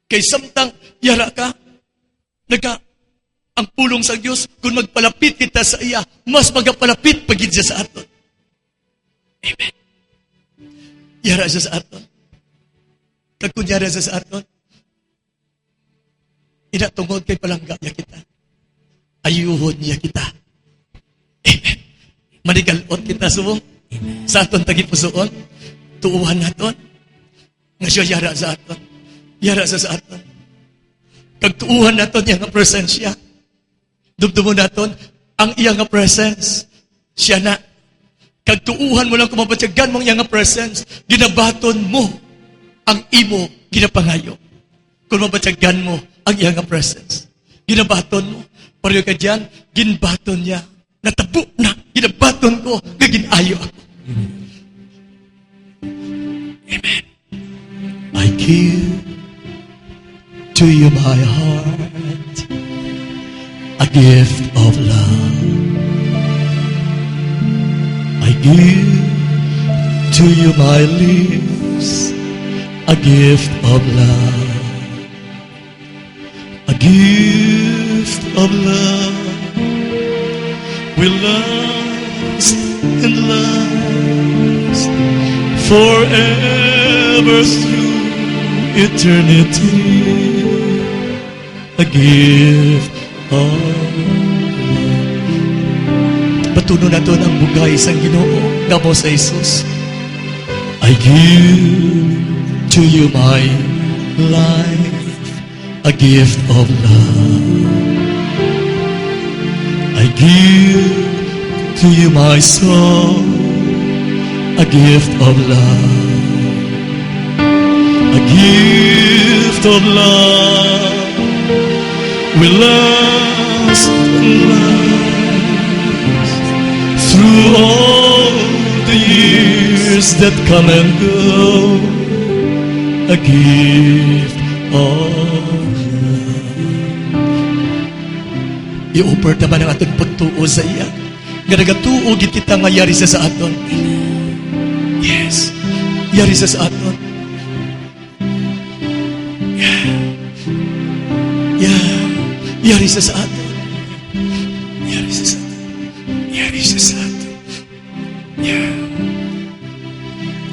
Kay samtang yara ka, ang pulong sa Diyos, kung magpalapit kita sa iya, mas magpalapit pagid siya sa aton. Amen. Yara siya sa aton. Kag kunyari sa aton, inatungod kay palangga niya kita. Ayuhon niya kita. Amen. Manigalot kita subong. Sa aton tagipusoon, tuuhan naton. Nga siya yara sa aton. Yara sa aton. Kag tuuhan naton niya nga presensya. Dumdumo naton, ang iya nga presence, siya na. Kag tuuhan mo lang kumabatyagan mong iya nga presence, ginabaton mo ang imo ginapangayo. Kung mabatyagan mo ang iya nga presence, ginabaton mo. Pareho ka dyan, ginbaton niya. Natabo na, ginabaton ko, gaginayo ako. Amen. I give to you my heart, a gift of love. I give to you my lips, a gift of love. A gift of love will last and last forever through eternity. A gift of love. Patuno natin ang bugay sa Ginoo nga mo sa Jesus. I give to you my life, a gift of love. I give to you my soul, a gift of love. A gift of love will last and last through all the years that come and go. A gift of i-offer naman ang atong pagtuo sa iya. Nga nagatuo gid kita nga yari sa aton. Yes. Yari sa aton. Yeah. Yari sa aton. Yari sa aton. Yari sa aton. Yeah.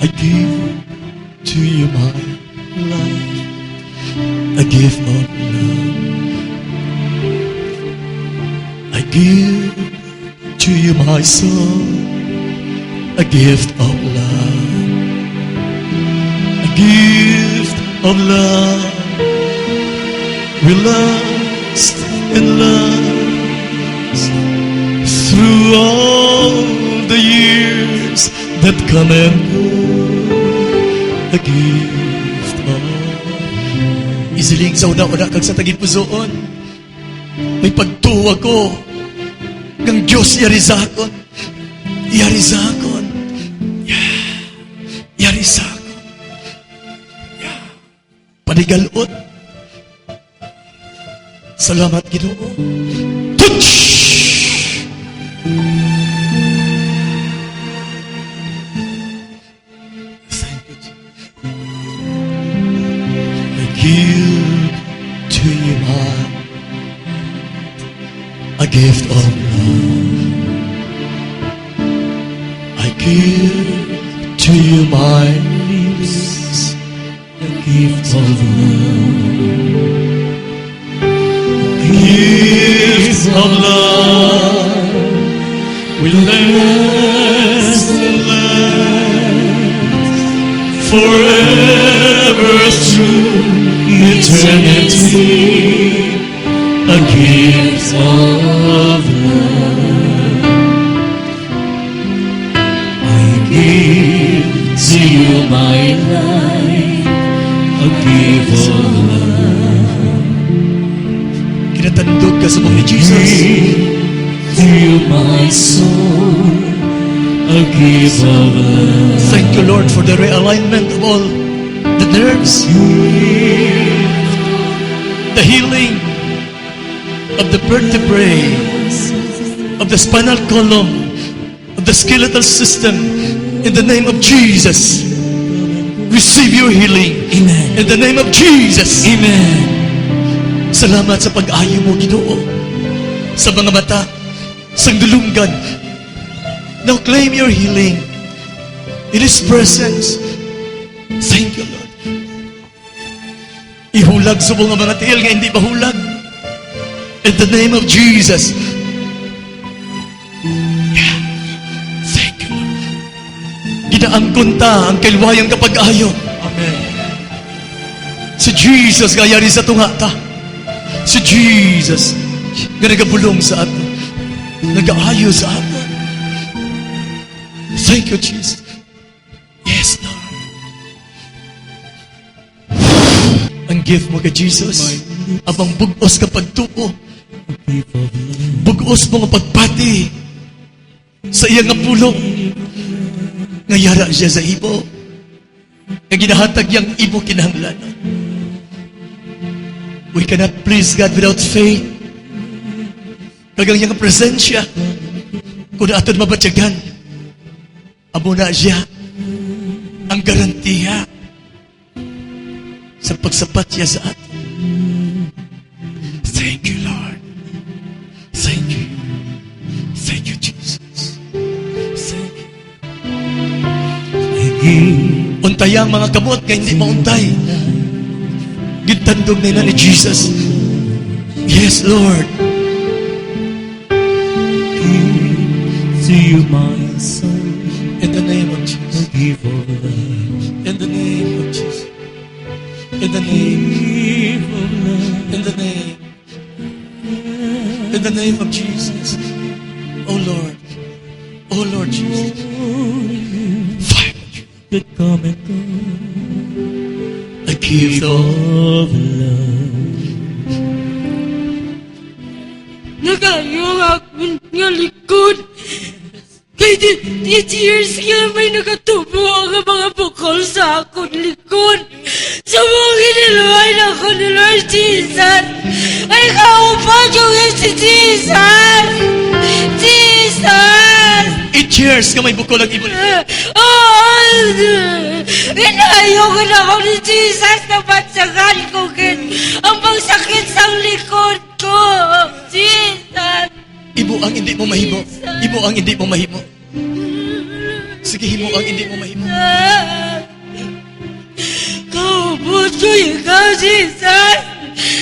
I give to you my life, a gift of love. I give to you my soul, a gift of love. A gift of love will last and last through all the years that come and go. A gift of love. Isiling sa una-una kag sa tagipusoon, may pagtuwa ko ng Diyos yari sa akon. Yari sa akon. Yeah. Yari sa akon. Yeah. Panigalot. Salamat, Ginoo. Touch! Thank you, Jesus. I give to you a gift of love. I give to you my lips, a gift of love. A gift of love will last and last forever through eternity. A gift of love. I give to you my life, a gift of love. Kinatandog ka sa mga ni Jesus. To you my soul, a gift of love. Thank you, Lord, for the realignment of all the nerves, the healing of the vertebrae, of the spinal column, of the skeletal system. In the name of Jesus, receive your healing. Amen. In the name of Jesus. Amen. Salamat sa pag-ayo mo, Ginoo, sa mga mata, sa dulungan. Now claim your healing in His presence. Thank you, Lord. Ihulag subong ang mga tiil nga hindi mahulag. In the name of Jesus. Yeah. Thank you, Lord. Ginaangkon ta ang kailwayang kapag-ayo. Amen. Si Jesus nga yari sa tunga ta. Si Jesus nga nagabulong sa ato. Nag-aayo sa ato. Thank you, Jesus. Yes, Lord. Ang gift mo kay Jesus, abang bugos ka pagtuo. Bugos mo nga pagpati sa iyang nga pulong. Ngayara siya sa ibo. Nga ginahatag yang ibo kinahanglanon. We cannot please God without faith. Kagang iyang presensya, kung aton mabatyagan, amo na siya ang garantiya sa pagsapat niya sa atin. Thank you, Lord. Thank you. Thank you, Jesus. Thank you. Untayang mga kamot nga hindi mauntay. Gintandog na ni Jesus. Yes, Lord. To you, my son, In the name of Jesus. give all love, In the name of Jesus. In the name. give all love. In the name. In the name of Jesus. Oh Lord. Oh Lord Jesus. Fire. That come and go, I give all. of love. Nagayo nga akong nga likod. Kay di tears kaya may nakatubo ang mga bukol sa akong likod. Sa mga ginilaway na ako ni Lord Jesus. Ay kaupan yung si Jesus. Jesus! 8 years ka may bukol ang ibon. Inayogan ako ni Jesus na batsagan ko ang pagsakit sa likod ko. Jesus! Ibo ang hindi mo mahimo. Ibo ang hindi mo mahimo. Sige, himo ang hindi mo mahimo. Kaubos ko ikaw, Jesus!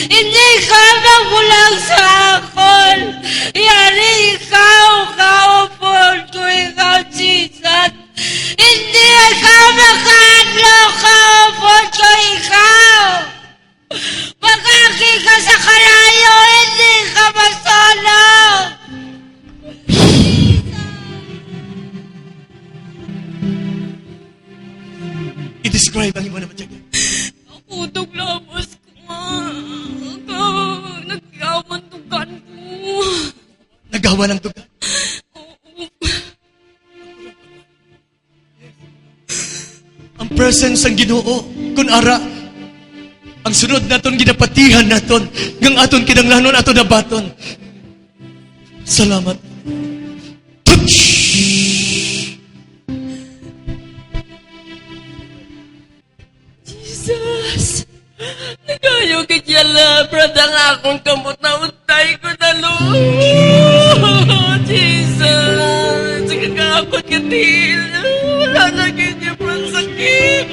Hindi ka nabulang sa akin! Yari ikaw, kaubos ko ikaw, Jesus! Hindi ikaw nakaadlo, kaubos ko ikaw! Magkaki ka sa kalayo, hindi ka masolo! I-describe ang imo na matyaga. Utog labas ko nga. Nag-iawan tugan ko. Nagawa ng tuga. Ang presence ang Ginoo kun ara ang sunod naton ginapatihan naton ngang aton kinanglanon aton nabaton. Salamat. Touch! Jesus! Nagayo ka dyan brad ang akong kamot na untay ko na Jesus! Sige ka ako katil. Wala na ganyan pang sakit.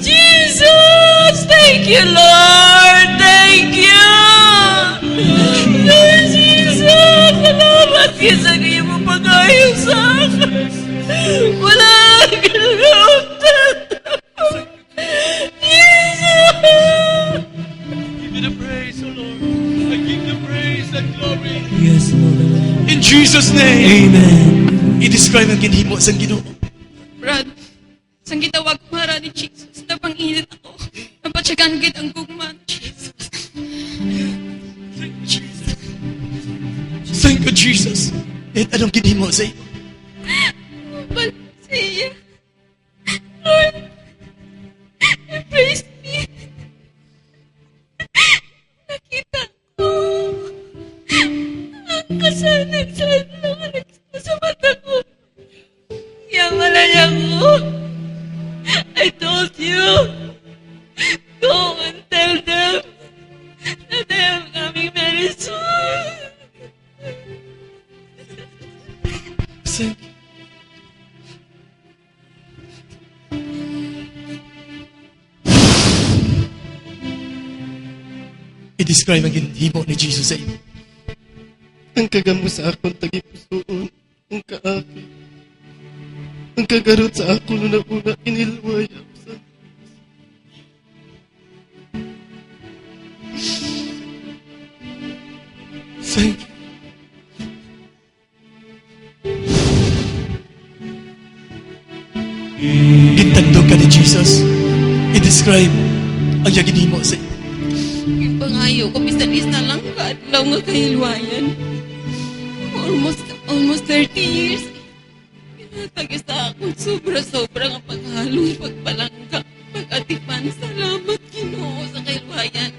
Jesus! Thank you, Lord! Thank you! Lord Jesus! Salamat ka sa ngayon mo pag-ayos sa akin. Wala kang ginagawa. Jesus! Give me the praise, O Lord. I give the praise and glory. Yes, Lord. In Jesus' name. Amen. I-describe ang ginhimo sa Ginoo. Brad, sang gitawag ko hara ni Jesus, napang-init ako. Napatsyagan git ang gugman, Jesus. Thank you, Jesus. At anong ginhimo sa iyo? But siya, Lord, embrace me. Nakita ko ang kasanan sa mata ko. Yamala niya ko. I told you, go and tell them that I am coming very soon. Thank you. I-describe ang ginhimo ni Jesus sa iyo. Ang kagamo sa akong tagipusoon, ang kaaki. Ang kagarot sa akong una-una, inilway ako sa thank you. Gintagdog ka ni Jesus. I-describe ang ginhimo sa iyo. Yung pangayo ko, bisa-bisa lang kaadlaw nga kahilwayan. Almost 30 years. Pinatagis sa akong sobra-sobra nga paghalong pagpalangka. Pag-atipan, salamat Ginoo sa kahilwayan.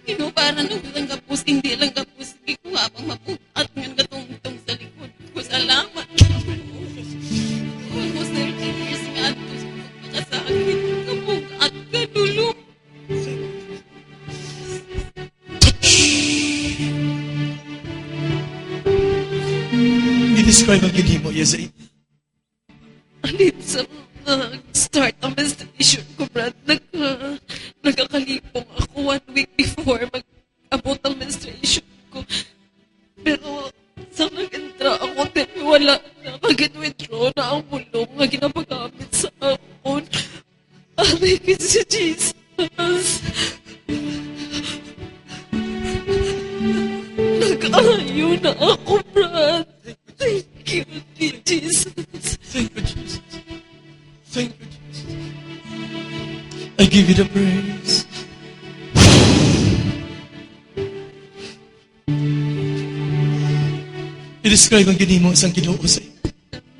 Ginoo, para nung lang kapus, hindi lang kapus. Hindi ko habang mapukat nga katungtong sa likod ko. Salamat Ginoo. Almost 30 years nga ato sa pagkakasakit. Kapukat ka dulo. I-describe ang ginhimo, Yesay. Alit sa start ang menstruation ko, Brad. Nagkakalipong ako 1 week before mag-abot ang menstruation ko. Pero sa nag-entra ako, wala na. Mag-withdraw na ang bulong na ginapagamit sa akon. Thank you, Jesus. Nag-ayo na ako, Brad. Thank you, Jesus. Thank you, Jesus. Thank you, Jesus. I give you the praise. I-describe ang ginhimo sa Ginoo sa iyo.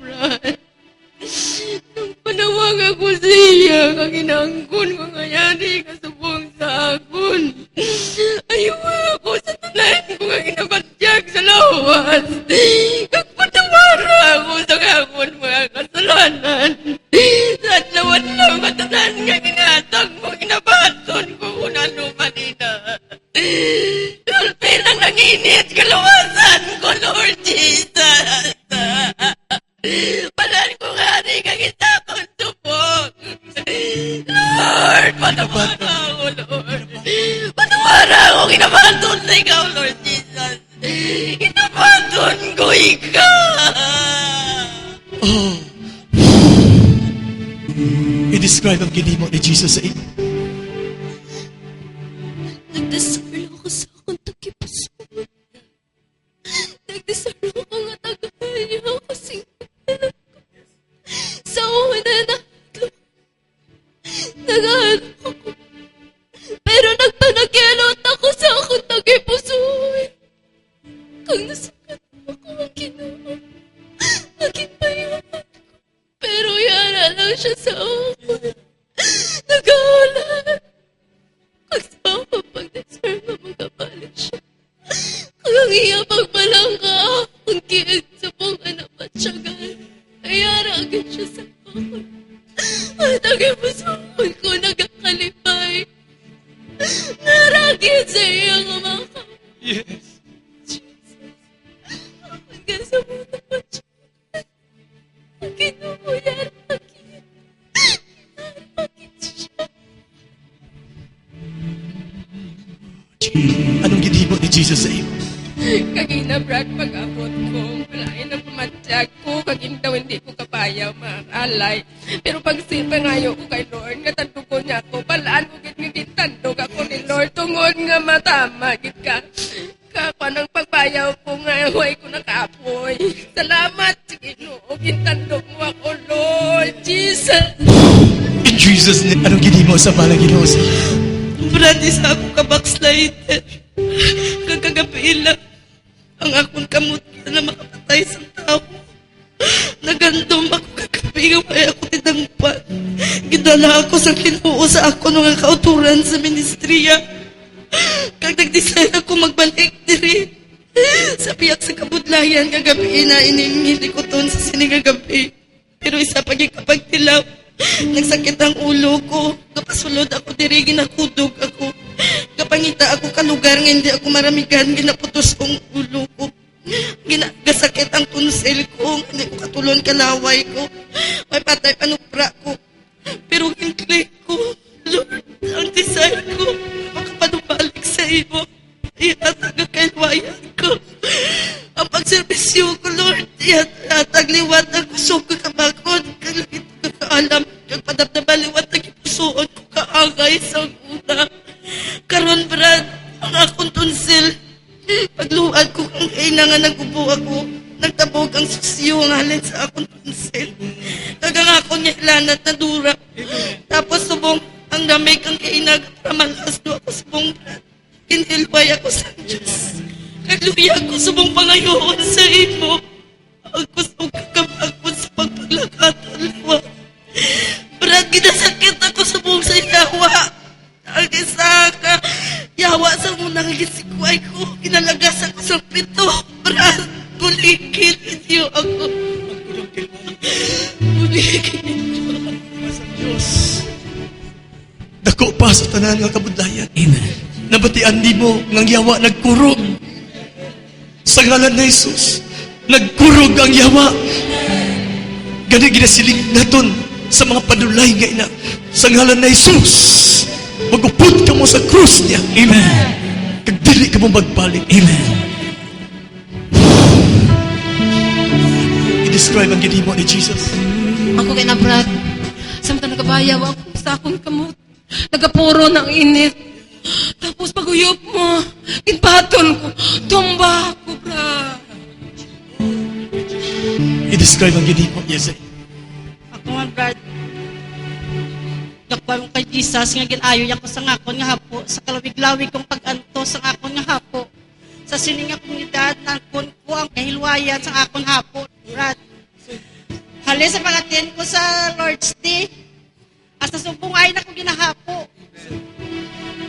Brad, nung panawag ako sa iya, kaginangkon ko ngayari kasubong sa akon. Ayaw ako sa tanan ko nga ginabatyag sa lawas. Kagpatawara ako sa akon mga kasalanan. Sa lawan lang matanan nga ginatag mo, ginabaton ko kung ano manina. Tulpi lang nanginit kaluwasan ko, Lord Jesus. Palan ko nga rin kang isa kong subok. Lord, patawara ako, Lord. Patawara ako, ginabaton sa ikaw, Lord Jesus. Ginabaton ko ikaw. Oh. I-describe ang ginhimo ni Jesus sa iyo. Nagdasal ako sa akong tagipusoon. Nagdasal ako nga tagaya ako sa una na nag-aano ako. Pero nagpanagyalot ako sa akong tagipusoon. Kung nasakat ako ang Ginoo, maging payaman ko. Pero yara lang siya sa ako. Nag-aalat. Kasama pag-deserve na magkabalik siya. Kung iya pagmalangka, ang kiig sa mga napatsyagan, ayara agad siya sa ako. At ang ipusoon ko nagkakalipay. Naragin sa iyang mga Yes. Jesus. Hanggang sa mga napatsyagan, ang Ginoo yara agad. Yara agad siya. Anong ginhimo ni Jesus sa iyo? Kagina, Brad, pag-abot ko, malain ang pumatsyag ko, kagin daw hindi ko kapaya, makalay. Pero pag sinpangayo ko kay Lord, nga tandog ko niya ako, palaan ko git tandog ako ni Lord, tungod nga matama, git ka. Kapan ang pagpayaw ko nga, huwag ko nakapoy. Salamat, Ginoo, gintandog mo ako, Lord, Jesus. In Jesus' name, anong ginhimo sa palang Ginoo sa iyo? Brad, isa ako ka-backslide. Kagagabi lang ang akong kamot na makapatay sa tao. Nagandom ako kagabi nga may ako tinangpan. Gidala ako sa Ginoo sa ako nung kauturan sa ministriya. Kag nag-decide ako magbalik diri. Sa piyak sa kabudlayan kagabi na iningili ko ton sa sinigagabi. Pero isa pag ikapagtilaw. Nagsakit ang ulo ko. Kapasulod ako diri, ginakudog ako. Kapangita ako kalugar nga hindi ako maramigan, ginaputos kong ulo ko. Gasakit ang tunsil ko, hindi ko katulon kalaway ko. May patay panupra ko. Pero yung click ko, Lord, ang desire ko, makapanubalik sa iyo. ang pagserbisyo ko, Lord. Tagliwat ang kusog ko kabakod. Kalawit ko kaalam. Kagpadabdabaliwat ang ipusuon ko kaagay sa una. Karon, Brad, ang akong tonsil. Pagluad ko kung kailangan nagubo ako. Nagtabog ang susyo ang halin sa akong tonsil. Kagang ako niya ilanat na dura. Tapos subong ang damig ang kainag para malas do ako subong, Brad. Inilway ako sa Diyos. Kaluya ko subong pangayoon sa imo. Ang gusto kakabakot sa pagpaglakatan liwa. Brad, ginasakit ako subong sa yawa. Ang isa ka, yawa sa unang gisikway ko. Ginalagas ako sa pito. Brad, buligid niyo ako. Buligid niyo ako. Diyos. Dako pa sa tanan nga kabudlayan. Amen. Nabatian di mo ngang yawa nagkurog. Sa ngalan na Jesus, nagkurog ang yawa. Gani ginasilig naton sa mga padulay nga ina. Sa ngalan na Jesus, magupod ka mo sa krus niya. Amen. Kagdili ka mo magbalik. Amen. I-describe ang ginimo ni Jesus. Ako kay na, Brad. Samtang nagabayaw ako sa akong kamot. Nagapuro ng init. Tapos paguyop mo, kinpaton ko. Tumba ako, Brad. I-describe ang ginimo. Yes, Ako man, Brad. Gakwang kay Jesus nga ginayo ko sa ngakon nga hapo, sa kalawig-lawig kong pag-anto sa ngakon nga hapo. Sa sining nga komunidad, nangkon ko ang kahilwayan sa ngakon hapo, Brad. Hali sa pangatin ko sa Lord's Day, hasta sumpungay na ko ginahapo.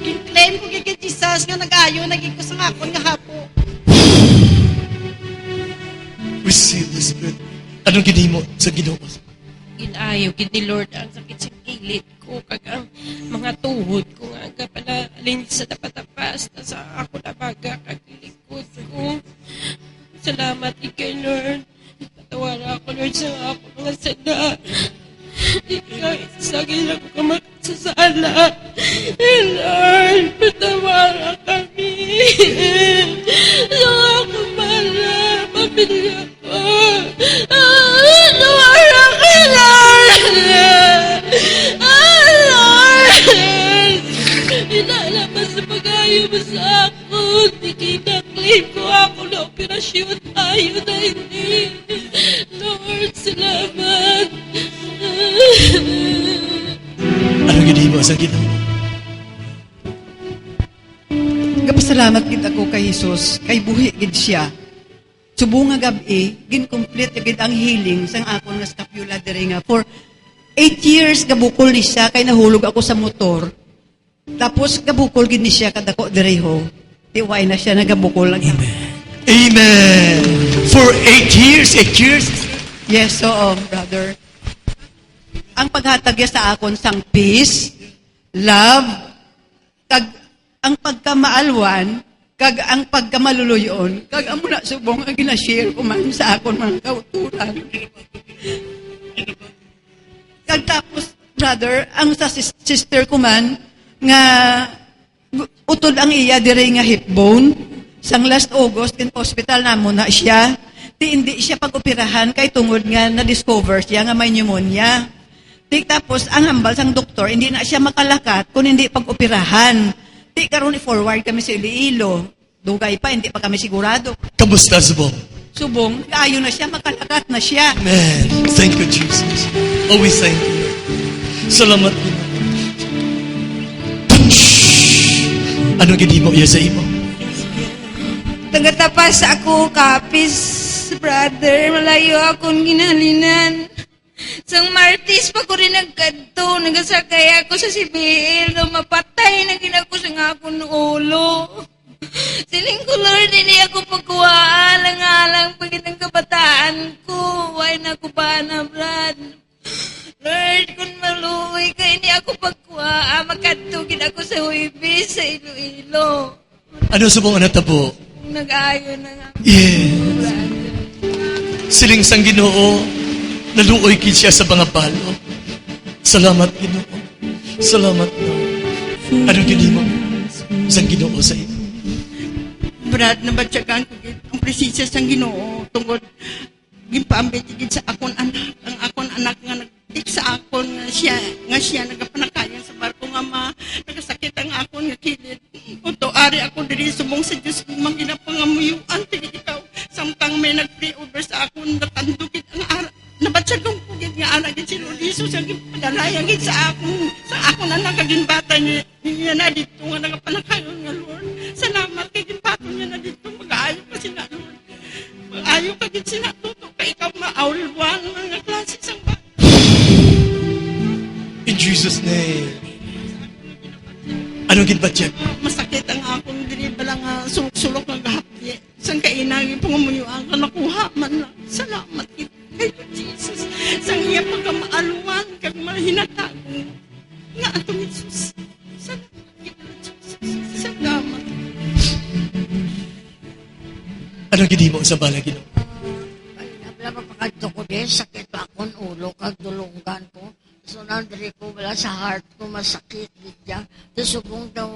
Kin-claim ko kay Jesus nga nag-ayo, naging ko sa ngakon nga hapo. receive the Spirit. Anong ginimo sa Ginoo? Ginayo, gini Lord, ang sakit sa kilit ko, kag ang mga tuhod ko nga pala alin sa tapatapas na sa ako na baga kag likod ko. Salamat ikay Lord. Patawara ako Lord sa ako mga sada. Ikaw, isagay lang ko makasasala. Lord, patawara kami. Sa ako pala, pamilya ko. Patawara ka, Lord. Lord, inalaman sa pag-ayo mo sa ako. Ikinaklim ko ako na operasyon. Ayaw na hindi. Lord, salamat. Anong ginimo sa Ginoo? Gapasalamat gid ako kay Jesus, kay buhi gid siya. Subong nga gabi, gin-complete gid ang healing sang akon nga scapula diri nga for 8 years gabukol ni siya kay nahulog ako sa motor. Tapos gabukol gid ni siya kadako diri ho. Tiway na siya nagabukol. Amen. For 8 years, 8 years. Yes, oo, brother. Ang paghatag niya sa akon sang peace, love, kag ang pagkamaalwan, kag ang pagkamaluluyon, kag amo na subong ang ginashare ko man sa akon mga kauturan. Kag tapos, brother, ang sa sister ko man, nga utod ang iya diri nga hip bone, sang last August, in hospital na mo na siya, hindi siya pag-operahan kay tungod nga na-discover siya nga may pneumonia. Tapos, ang hambal sang doktor, hindi na siya makalakat kung hindi pag-operahan. Karon i-forward kami sa Iloilo. Dugay pa, hindi pa kami sigurado. Kamusta, Subong? Subong, kaayo na siya, makalakat na siya. Amen. Thank you, Jesus. Always thank you. Salamat. Anong ginimo iya sa imo? Tagatapas ako, kapis, brother. Malayo akong ginalinan. Sang Martis pa ko rin nagkadto, nagasakay ako sa sibil, na mapatay na ginako sa akong ulo. Siling ko, Lord, hindi ako pagkuhaan, lang-alang pagit ang kabataan ko. Why na ako pa na, Brad? Lord, kung maluwi ka, hindi ako pagkuhaan, makadtugin ako sa Huibis, sa Iloilo. Ano Subong ang natabo? Nag-ayo na nga. Yeah. Siling sang Ginoo, naluoy kid siya sa mga balo. Salamat, Ginoo. Salamat, Lord. Anong ginimo sang Ginoo sa imo? Brad, nabatyagan ko ang presensya sang Ginoo tungod gipaambit gid sa akon anak, ang akon anak nga nagtik sa akon nga siya nagapanakayan sa barko nga nagasakit ang akon nga kilid. Uto ari ako diri subong sa Dios mang ginapangamuyuan tigit ikaw samtang may nag-pray over sa akon natandukit ang nabatsagong pugid nga anak gid si Lord Jesus ang gipadalayan gid sa akon anak kagin bata niya na dito nga nagapanakayon nga Lord. Salamat kay ginbaton niya na dito mag-aayo pa sila Lord. Mag-aayo ka gid sila tuto kay ikaw maawlwan mga klase sang bata. In Jesus' name. Anong ginbatyan? Masakit ang akong diri balang sulok ng gahapye. Sang kainagi pangamuyuan ka nakuha man lang. Salamat kay Jesus. Sang iya pagkamaaluan kag mahinatagong nga atong Jesus. Salamat kay Jesus. Salamat. Anong gidimo sa bala Ginoo? Ay, nabla magpakadto ko din, sakit akong ulo, kag dulunggan ko. So, nandiri ko wala sa heart ko, masakit dyan. Subong daw,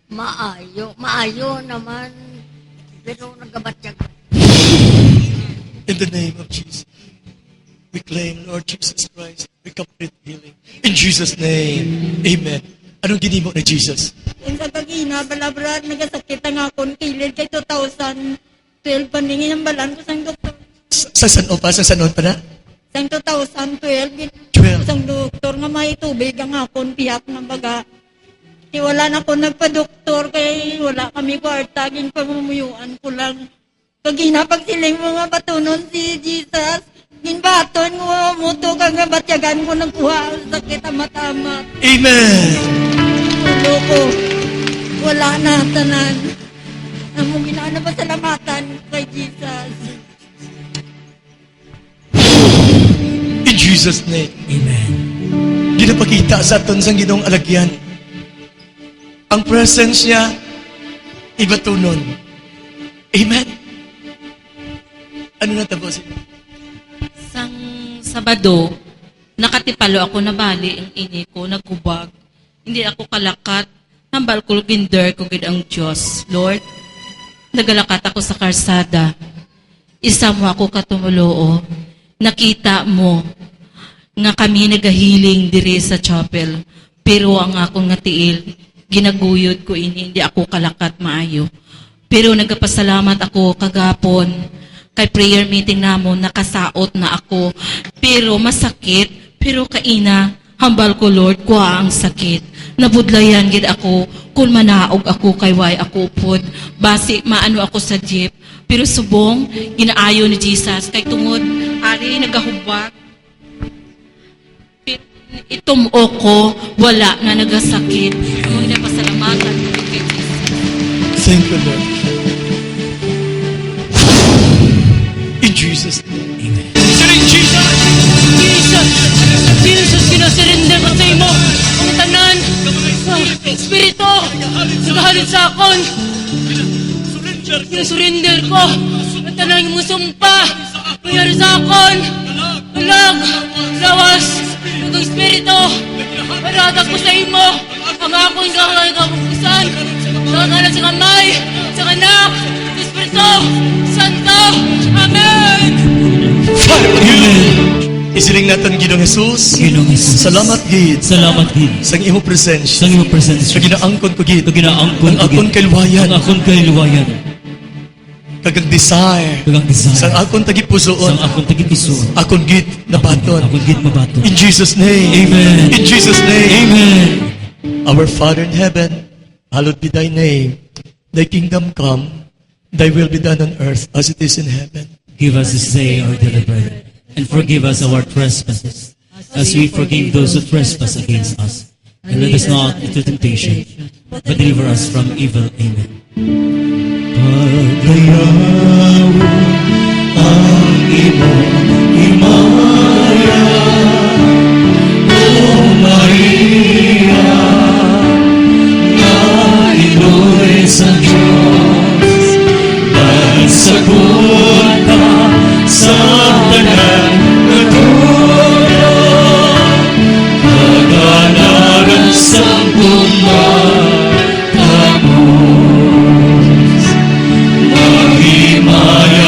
maayo naman. Pero nagabatyag. In the name of Jesus, we claim, Lord Jesus Christ, we complete healing. In Jesus' name, amen. Anong ginimo ni Jesus? Yung sa kagina, balabrad, nagasakit ang akong kilid kay 2012, paningin ang balan ko sang doktor. Sa sanon pa? Sa sanon pa na? Sang 2012, 12. Sang doktor nga may tubig ang akong piyak ng baga. Wala na ako nagpa-doktor kay wala kami kwarta, ging pamumuyuan ko lang. Kagina pagsiling mga batunon si Jesus, ginbaton ko muto kang batyagan ko nagkuha sakit amat-amat. Amen. Ulo ko, wala na tanan. Among ginaan na pasalamatan kay Jesus. In Jesus' name, amen. Ginapakita sa aton sang Ginoong alagyan. Ang presence niya, iba tunon. Amen. Ano na tapos? Sang Sabado, nakatipalo ako na bali ang ini ko, nagkubag. Hindi ako kalakat, nambal ko ginder ko gid ang Diyos. Lord, nagalakat ako sa karsada. Isa mo ako katumuloo. Nakita mo nga kami nagahiling diri sa chapel. Pero ang akong nga tiil, ginaguyod ko ini, hindi ako kalakat maayo. Pero nagapasalamat ako kagapon kay prayer meeting namon, nakasaot na ako. Pero masakit, pero kaina, hambal ko Lord, kuha ang sakit. Nabudlayan gid ako, kung manaog ako kay way ako pod. Basi maano ako sa jeep. Pero subong, ginaayo ni Jesus. Kay tungod, ari, nagahubak. Itumo ko, wala na nagasakit. Among napasalamatan ko kay Jesus. Thank you, Lord. In Jesus' name, amen. Siring Jesus! Jesus! Jesus, kinasirinder ko sa imo. Ang tanan, Espiritu, nagahalit sa akon. Kinasurinder ko. Ang tanan mo sumpa. Nangyari sa akon. Alag, lawas, ng Espiritu. Paratak ko sa imo. Ang akon kapupusan. Sa kanan sa kamay, sa anak, sa Espiritu, Santo. Amen! Amen! Isiling natin Ginoong Jesus. Ginoong Jesus. Salamat gid. Salamat gid. Sang imo presensya. Sang imo presensya. Sa ginaangkon ko gid. Sa ginaangkon ang akon kailuwayan. Ang akon kailuwayan. Kagang desire. Kagang desire. Sang akon tagipusoon. Sang akon tagipusoon. Akon gid nabaton. Akon gid mabaton. In Jesus' name. Amen. In Jesus' name. Amen. Our Father in heaven, hallowed be thy name. Thy kingdom come. Thy will be done on earth as it is in heaven. Give us this day our daily bread, and forgive us our trespasses, as we forgive those who trespass against us. And lead us not into temptation, but deliver us from evil. Amen. Paglayaw ang iyong himaya, O Maria, na ito'y sa Diyos, nagsagot ka sa tanan na tulad, kaganaran sa pumatapos, mahimaya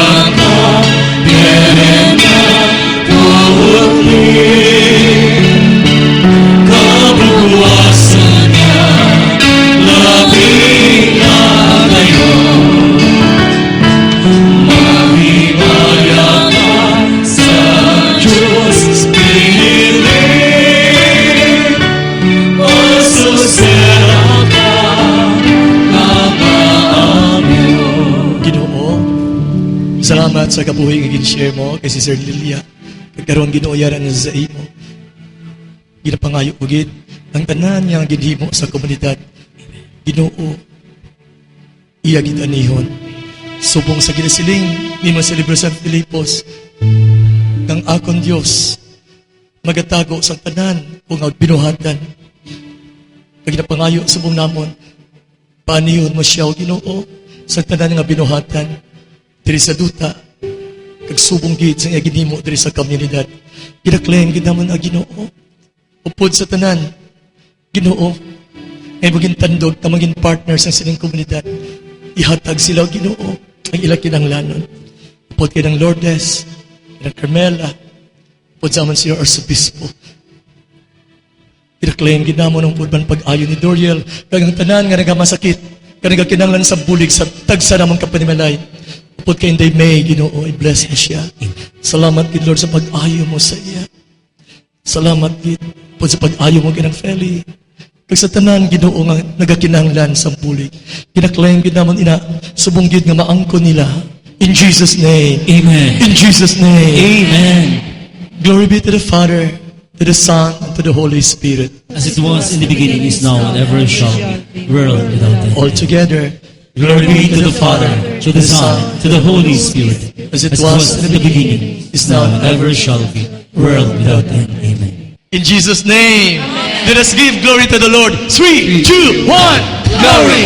sa kabuhi nga gin-share mo kay Sister Lilia. Kagkaroon ginuoyaran niya sa imo. Ginapangayo ko gid ang tanan nga ginhimo sa komunidad. Ginoo iya gid anihon. Subong sa ginasiling ni mga Celebro San Filipos kang akon Dios magatago sa tanan kung binuhatan. Kag ginapangayo subong namon paanihon mo siya o Ginoo sa tanan nga binuhatan diri sa duta kag subong gid sa ginhimo diri sa komunidad. Ginaklaim gid namon ang Ginoo upod sa tanan Ginoo ngay maging tandog na maging partner sa sining komunidad. Ihatag sila Ginoo ang ila kinahanglanon. Upod kay ng Lourdes, ng Carmela, upod sa man siya Arsobispo. Ginaklaim gid namon ang pudman pag-ayo ni Doriel kag ang tanan nga nagamasakit kag nagakinahanglan sa bulig sa tagsa namang kapanimalay. Upod kay Inday May, Ginoo, i-bless mo siya. Salamat, gid Lord, sa pag-ayo mo sa iya. Salamat, gid, upod sa pag-ayo mo ginang Feli. Kag sa tanan, Ginoo, nga nagakinahanglan sa bulig. Ginaklaim gid namon ina, subong gid nga maangko nila. In Jesus' name. Amen. In Jesus' name. Amen. Glory be to the Father, to the Son, and to the Holy Spirit. As it was in the beginning, is now, and ever shall be, world without end. All together. Glory be to the Father, to the Son, to the Holy Spirit, as it was in the beginning, is now, and ever shall be, world without end. Amen. In Jesus' name. Let us give glory to the Lord. 3, 2, 1. Glory.